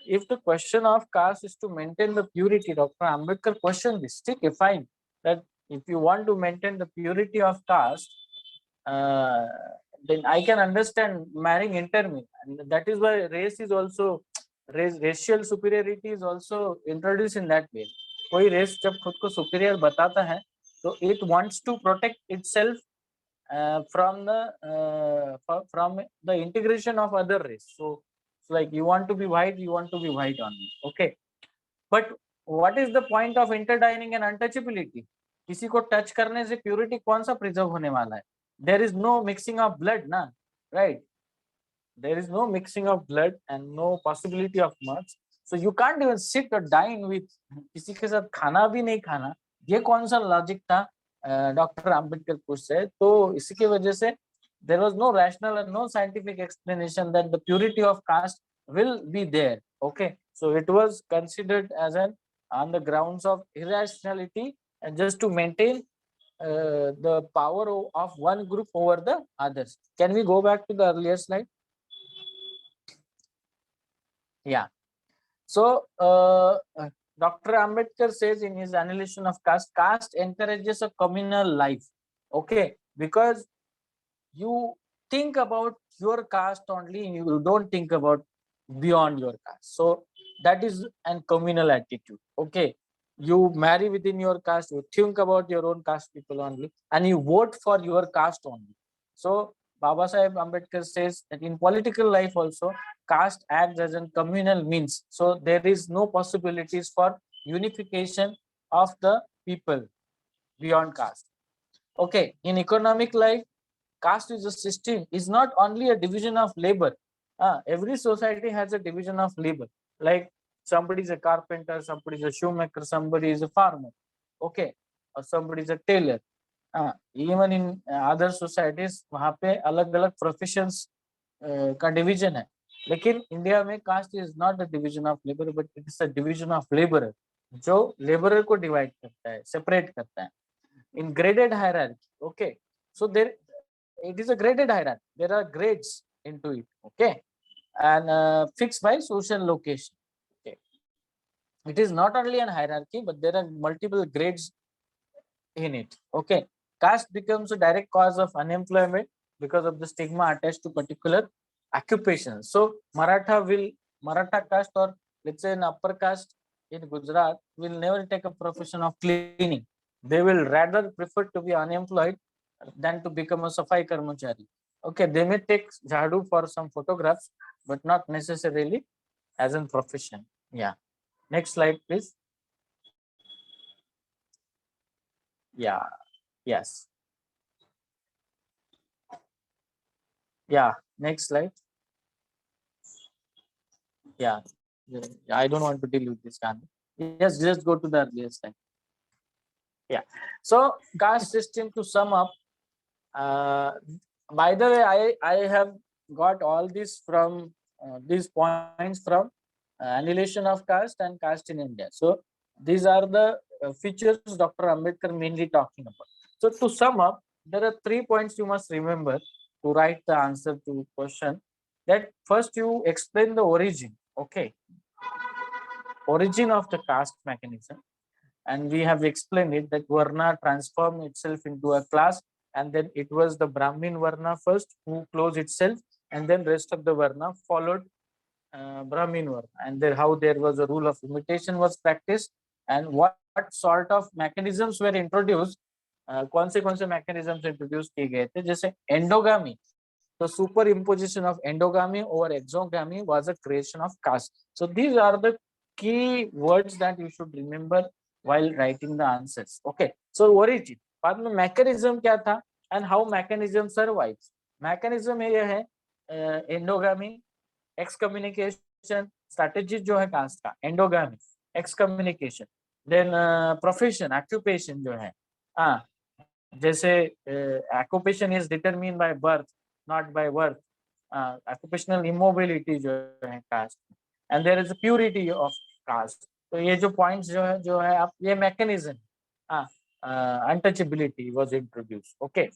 if the question of caste is to maintain the purity, Dr. Ambedkar questioned this. Okay, fine, that if you want to maintain the purity of caste, then I can understand marrying intermarriage, and that is why race is also racial superiority is also introduced in that way. कोई race जब खुद को superior बताता है, तो it wants to protect itself from the integration of other race. So like you want to be white, you want to be white only. Okay, but what is the point of interdining and untouchability? किसी को touch करने से purity कौन सा preserve होने वाला है? There is no mixing of blood, na, right? There is no mixing of blood and no possibility of murder. So you can't even sit or dine with किसी के साथ खाना भी नहीं खाना. ये कौन सा लॉजिक था डॉक्टर आम्बेडकर पूछ से? तो इसी की वजह से there was no rational and no scientific explanation that the purity of caste will be there. Okay, so it was considered as an on the grounds of irrationality and just to maintain the power of one group over the others. Can we go back to the earlier slide? Yeah. So Dr. Ambedkar says in his annihilation of caste encourages a communal life. Okay, because you think about your caste only, you don't think about beyond your caste. So that is an communal attitude. Okay, you marry within your caste, you think about your own caste people only, and you vote for your caste only. So Baba Sahib Ambedkar says that in political life also caste acts as a communal means. So there is no possibilities for unification of the people beyond caste. Okay, in economic life, caste is a system, is not only a division of labor. Every society has a division of labor. Like somebody is a carpenter, somebody is a shoemaker, somebody is a farmer. Okay, or somebody is a tailor. Even in other societies, वहाँ पे अलग-अलग professions का division है. लेकिन India में caste is not a division of labor, but it is a division of laborer, जो laborer को divide करता है, separate करता है. In graded hierarchy, okay. So there, it is a graded hierarchy. There are grades into it, okay, and fixed by social location. Okay, it is not only an hierarchy, but there are multiple grades in it. Okay, caste becomes a direct cause of unemployment because of the stigma attached to particular occupation. So Maratha caste, or let's say an upper caste in Gujarat, will never take a profession of cleaning. They will rather prefer to be unemployed than to become a safai karmachari. Okay, they may take jhadu for some photographs, but not necessarily as a profession. Yeah, next slide please. Yeah, yes, yeah, next slide. Yeah, I don't want to deal with this kind. Yes, just go to the earlier slide. Yeah. So caste system, to sum up. By the way, I have got all this from these points from Annihilation of Caste and Caste in India. So these are the features Dr. Ambedkar mainly talking about. So to sum up, there are 3 points you must remember to write the answer to question. That first you explain the origin, okay, origin of the caste mechanism, and we have explained it that Varna transformed itself into a class, and then it was the Brahmin Varna first who closed itself, and then rest of the Varna followed Brahmin Varna, and then how there was a rule of imitation was practiced, and what sort of mechanisms were introduced, कौन से mechanisms introduced किए गए थे, जैसे endogamy. The superimposition of endogamy over exogamy was a creation of caste. So these are the key words that you should remember while writing the answers. Okay. So origin. बाद में mechanism क्या था and how mechanism survives. Mechanism ये है endogamy, excommunication, strategy जो है caste का, endogamy, excommunication. Then profession, occupation जो है, जैसे occupation is determined by birth, not by worth. Occupational immobility जो है caste, and there is a purity of caste. तो ये जो points जो है आप ये mechanism, untouchability was introduced. Okay,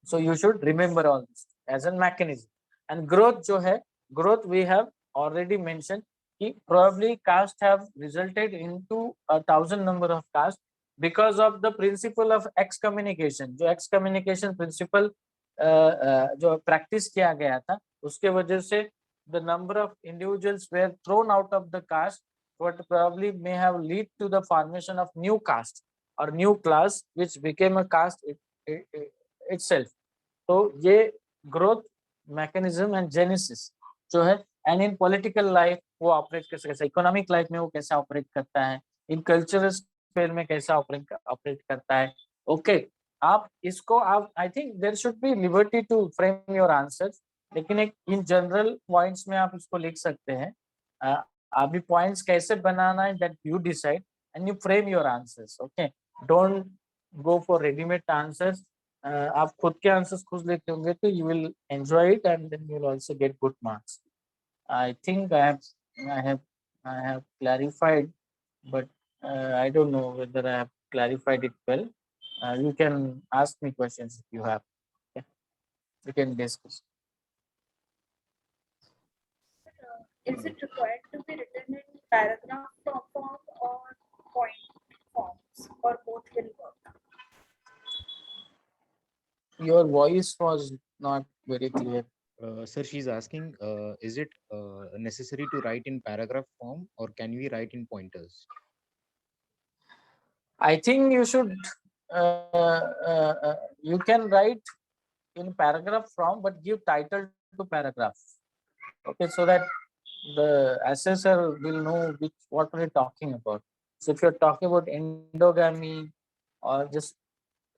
so you should remember all this as a mechanism. And growth जो है, growth we have already mentioned कि probably caste have resulted into 1,000 number of caste because of the principle of excommunication. जो excommunication principle जो practice किया गया था, उसके वजह से the number of individuals were thrown out of the caste, what probably may have lead to the formation of new caste or new class which became a caste itself. तो ये growth mechanism and genesis जो है, and in political life वो operate कैसे, economic life में वो कैसे operate करता है, in cultural sphere में कैसा operate करता है. Okay, आप इसको आप I think there should be liberty to frame your answers, लेकिन एक in general points में आप इसको लिख सकते हैं. अभी points कैसे बनाना है that you decide and you frame your answers. Okay, don't go for ready-made answers. आप खुद के आंसर्स खुद लेते होंगे तो you will enjoy it and then you will also get good marks. I think I have clarified, but I don't know whether I have clarified it well. You can ask me questions if you have. Okay? We can discuss. Is it required to be written in paragraph form or point forms, or both will work? Your voice was not very clear. Sir, she's asking, is it necessary to write in paragraph form or can we write in pointers? I think you should, you can write in paragraph form, but give title to paragraph. Okay, so that the assessor will know what we're talking about. So if you're talking about endogamy or just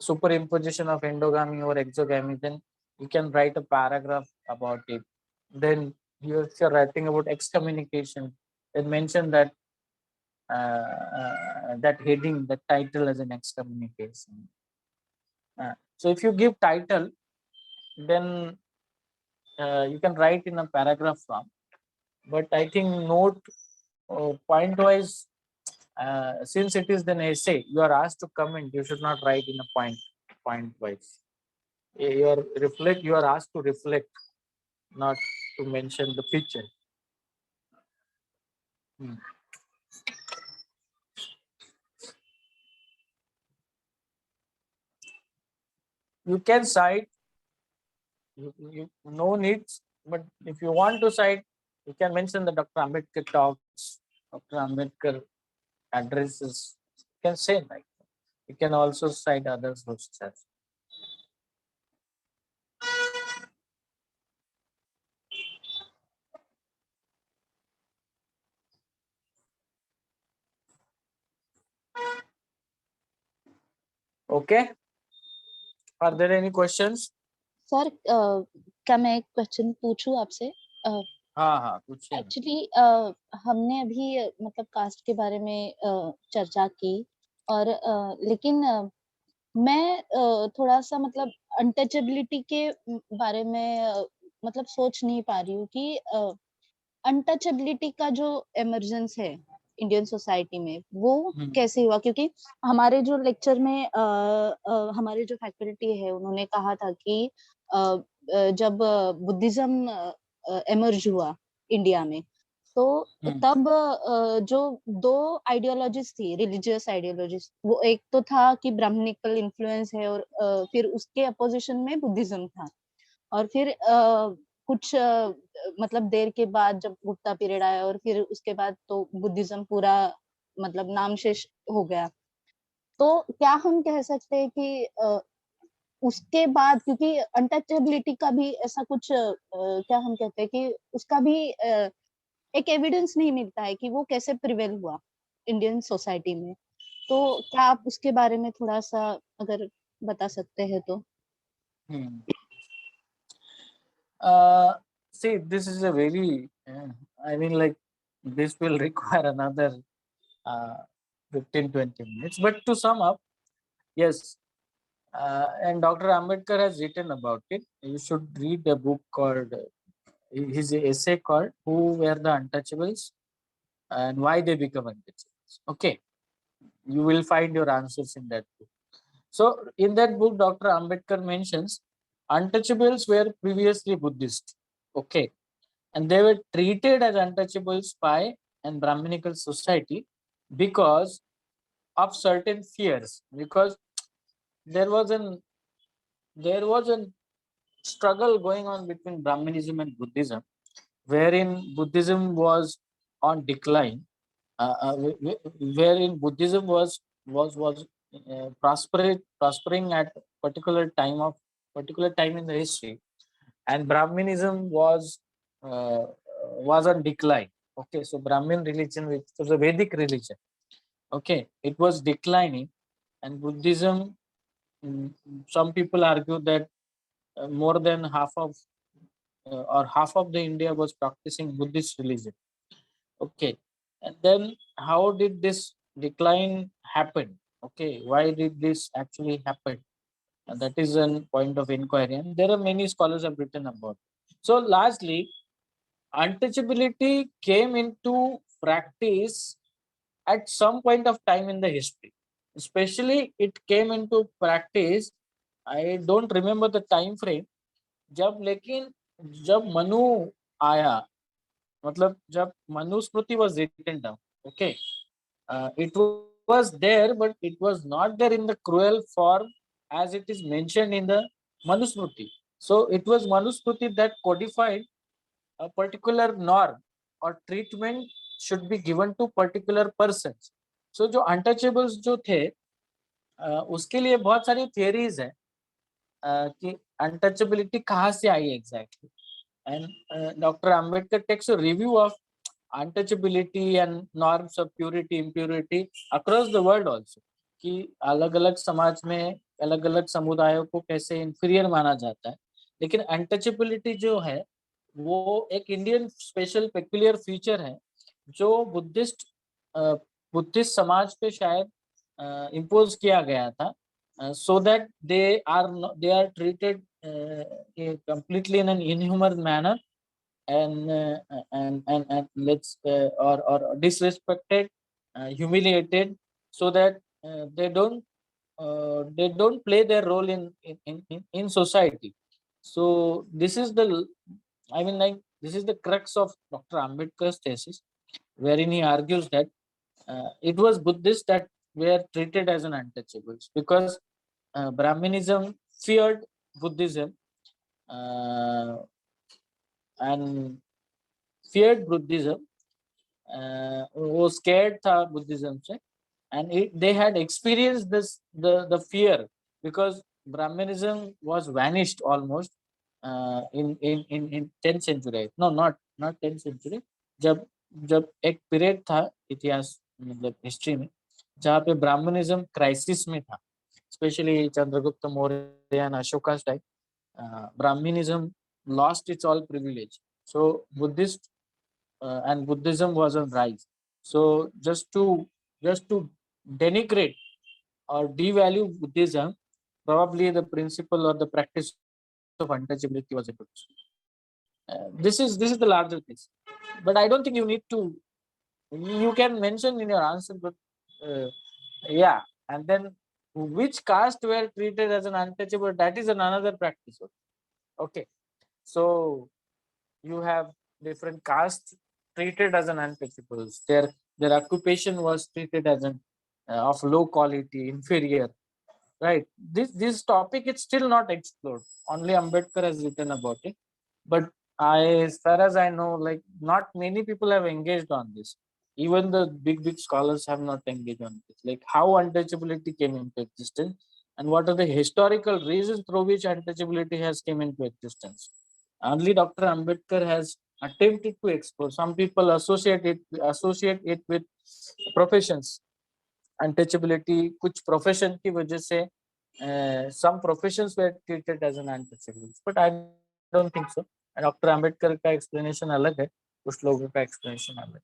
superimposition of endogamy or exogamy, then you can write a paragraph about it. Then if you're writing about excommunication, then mention that that heading, that title as an excommunication. So if you give title, then you can write in a paragraph form. But I think note point wise, since it is an essay, you are asked to comment. You should not write in a point wise. You are asked to reflect, not to mention the picture. You can cite, you no needs, but if you want to cite, you can mention the Dr. Ambedkar talks, Dr. Ambedkar addresses. You can say like that. You can also cite others who says. Okay. Are there any questions? Sir क्या मैं एक question पूछूं आपसे? हाँ हाँ कुछ actually हमने अभी मतलब कास्ट के बारे में चर्चा की और लेकिन मैं थोड़ा सा मतलब अनटचेबिलिटी के बारे में मतलब सोच नहीं पा रही हूँ कि अनटचेबिलिटी का जो इमरजेंस है इंडियन सोसाइटी में वो कैसे हुआ, क्योंकि हमारे जो लेक्चर में हमारे जो फैकल्टी है उन्होंने कहा था कि जब बुद्धिज्म एमर्ज हुआ इंडिया में तो तब जो दो आइडियोलॉजीज थी, रिलीजियस आइडियोलॉजीज, वो एक तो था कि ब्राह्मणिकल इन्फ्लुएंस है और फिर उसके अपोजिशन में बुद्धिज्म था। और फिर कुछ मतलब देर के बाद जब गुप्ता पीरियड आया और फिर उसके बाद तो बुद्धिज्म पूरा मतलब नामशेष हो गया। तो क्या हम कह सकते हैं कि उसके बाद, क्योंकि अनटचेबिलिटी का भी ऐसा कुछ क्या हम कहते हैं कि उसका भी एक एविडेंस नहीं मिलता है कि वो कैसे प्रिवेल हुआ इंडियन सोसाइटी में। तो क्या आप उसके बारे में थोड़ा सा अगर बता सकते हैं तो। See, this is a very, I mean, like, this will require another 15-20 minutes. But to sum up, yes, and Dr. Ambedkar has written about it. You should read a book called, his essay called Who Were the Untouchables and Why They Become Untouchables. Okay, you will find your answers in that book. So, in that book, Dr. Ambedkar mentions untouchables were previously Buddhist. Okay, and they were treated as untouchables by an Brahminical society because of certain fears, because there was an struggle going on between Brahmanism and Buddhism, wherein Buddhism was on decline, wherein Buddhism was prospering at particular time in the history, and Brahmanism was on decline. Okay, so Brahmin religion, which was a Vedic religion, okay, it was declining, and Buddhism. Some people argue that more than half of the India was practicing Buddhist religion. Okay, and then how did this decline happen? Okay, why did this actually happen? And that is a point of inquiry, and there are many scholars have written about it. So lastly, untouchability came into practice at some point of time in the history. Especially it came into practice, I don't remember the time frame, जब मनु आया, मतलब जब Manusmriti was written down. Okay, it was there, but it was not there in the cruel form as it is mentioned in the Manusmriti. So it was Manusmriti that codified a particular norm or treatment should be given to particular persons. So जो untouchables जो थे, उसके लिए बहुत सारी theories है कि untouchability कहाँ से आई exactly. And Dr. Ambedkar takes a review of untouchability and norms of purity, impurity across the world also, कि अलग अलग समाज में अलग अलग समुदायों को कैसे इंफीरियर माना जाता है, लेकिन अनटचेबिलिटी जो है वो एक इंडियन स्पेशल पेक्युलियर फीचर है जो बुद्धिस्ट समाज पे शायद इम्पोज किया गया था, so that they are treated completely in an inhuman manner and let's or disrespected, humiliated, so that they don't play their role in society. So this is the crux of Dr. Ambedkar's thesis, wherein he argues that it was Buddhists that were treated as an untouchables because Brahminism feared Buddhism and feared Buddhism, was scared था Buddhism से, and they had experienced the fear because Brahminism was vanished almost in 10th century. No, not 10th century. जब एक period था इतिहास मतलब history में जहाँ पे ब्राह्मणिज्म क्राइसिस में था, specially Chandragupta Maurya and Ashoka's time, Brahminism lost its all privilege. So Buddhist and Buddhism was on rise. So just to denigrate or devalue Buddhism, probably the principle or the practice of untouchability was introduced. This is the larger case, but I don't think you need to. You can mention in your answer, but yeah, and then which caste were treated as an untouchable? That is another practice. Okay, so you have different castes treated as an untouchables. Their occupation was treated as an of low quality, inferior. Right. This topic is still not explored. Only Ambedkar has written about it. But as far as I know, like not many people have engaged on this. Even the big scholars have not engaged on this. Like how untouchability came into existence and what are the historical reasons through which untouchability has came into existence. Only Dr. Ambedkar has attempted to explore. Some people associate it with professions. Untouchability कुछ profession की वजह से some professions were treated as an untouchable, but I don't think so. Doctor Ambedkar का explanation अलग है, कुछ लोगों का एक्सप्लेनेशन अलग है.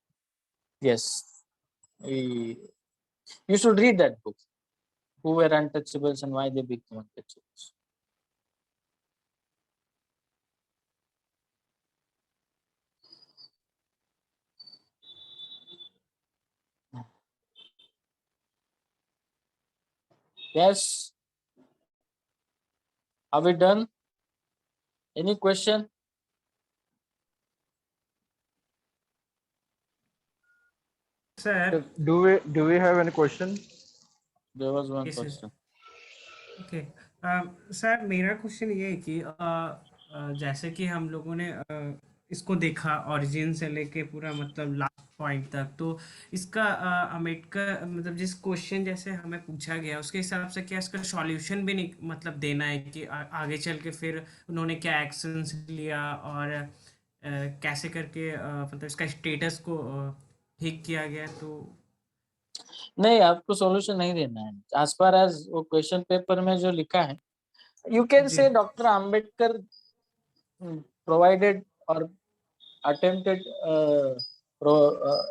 Yes, you should read that book, who were untouchables and why they became untouchables. Yes, are we done? Any question? Sir, Do we have any question? There was one Yes, sir. question. Okay sir मेरा question ये है कि जैसे कि हम लोगों ने इसको देखा ओरिजिन से लेके पूरा मतलब लास्ट पॉइंट तक, तो इसका अम्बेडकर मतलब जिस क्वेश्चन जैसे हमें पूछा गया उसके हिसाब से क्या इसका सॉल्यूशन भी नहीं मतलब देना है कि आगे चल के फिर उन्होंने क्या एक्शंस लिया और कैसे करके मतलब इसका स्टेटस को ठीक किया गया, तो नहीं, आपको सॉल्यूशन नहीं देना है. एज फार एज वो क्वेश्चन पेपर में जो लिखा है, you can ji. say Dr. Ambedkar provided or attempted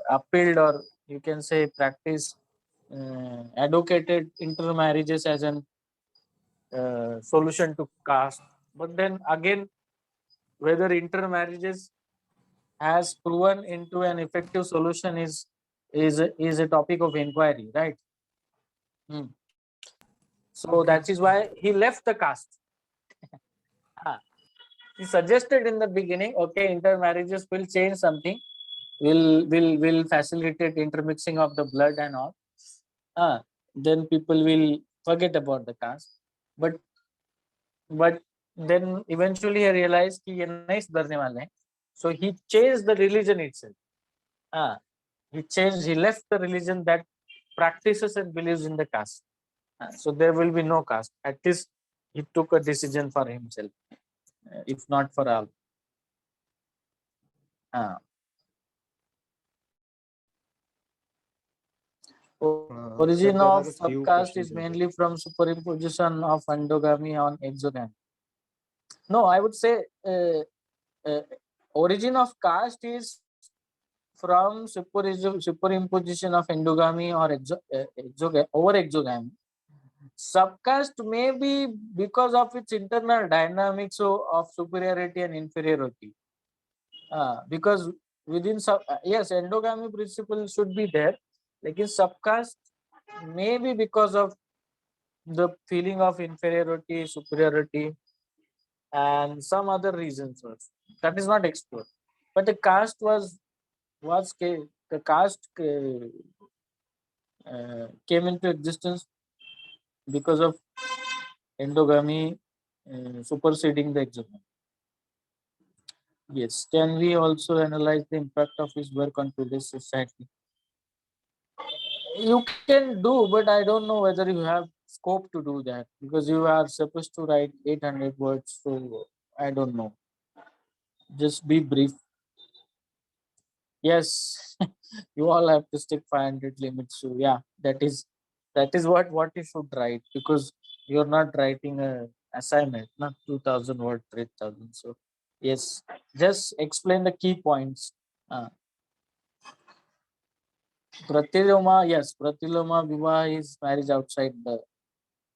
appealed, or you can say practice advocated intermarriages as an solution to caste. But then again, whether intermarriages has proven into an effective solution is a topic of inquiry, right? So Okay. that is why he left the caste. He suggested in the beginning, okay, intermarriages will change something, will facilitate intermixing of the blood and all. Then people will forget about the caste. But then eventually he realized कि ये नहीं सुधरने वाले हैं. So he changed the religion itself. He left the religion that practices and believes in the caste. So there will be no caste. At least he took a decision for himself, if not for all. Origin there are of a few subcaste questions is as well. mainly from superimposition of endogamy on exogamy. No, I would say origin of caste is from superimposition of endogamy or over exogamy. Subcaste may be because of its internal dynamics of superiority and inferiority. Because within yes, endogamy principle should be there. Like in subcaste, maybe because of the feeling of inferiority, superiority, and some other reasons also. That is not explored. But the caste the caste came into existence because of endogamy superseding the exogamy. Yes. Can we also analyze the impact of his work on today's society? You can do, but I don't know whether you have scope to do that because you are supposed to write 800 words. So I don't know. Just be brief. Yes, you all have to stick 500 limits. So yeah, that is what you should write because you're not writing a assignment, not 2000 word, 3000. So Yes, just explain the key points. Pratiloma, yes, Pratiloma Vivaha is marriage outside the.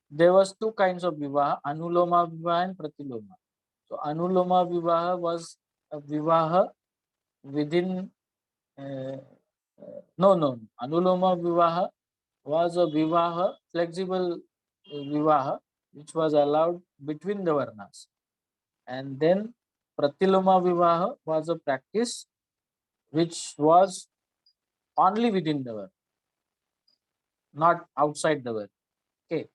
There was two kinds of Vivaha, Anuloma Vivaha and Pratiloma. So Anuloma Vivaha was a Vivaha within. No. Anuloma Vivaha was a Vivaha, flexible Vivaha, which was allowed between the Varnas. And then Pratiloma Vivaha was a practice which was only within the Varna, not outside the Varna. Okay.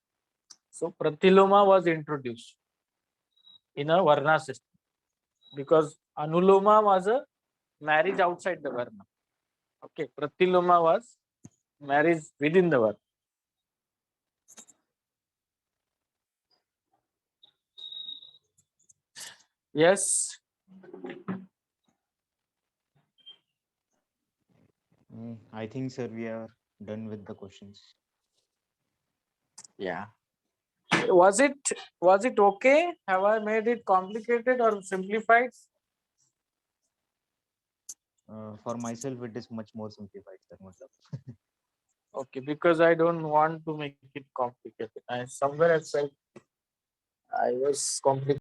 So Pratiloma was introduced in a Varna system because Anuloma was a marriage outside the Varna. Okay. Pratiloma was marriage within the Varna. Yes. I think, sir, we are done with the questions. Yeah. Was it okay? Have I made it complicated or simplified? For myself, it is much more simplified, sir. matlab. Okay, because I don't want to make it complicated. I somewhere I felt I was complicated.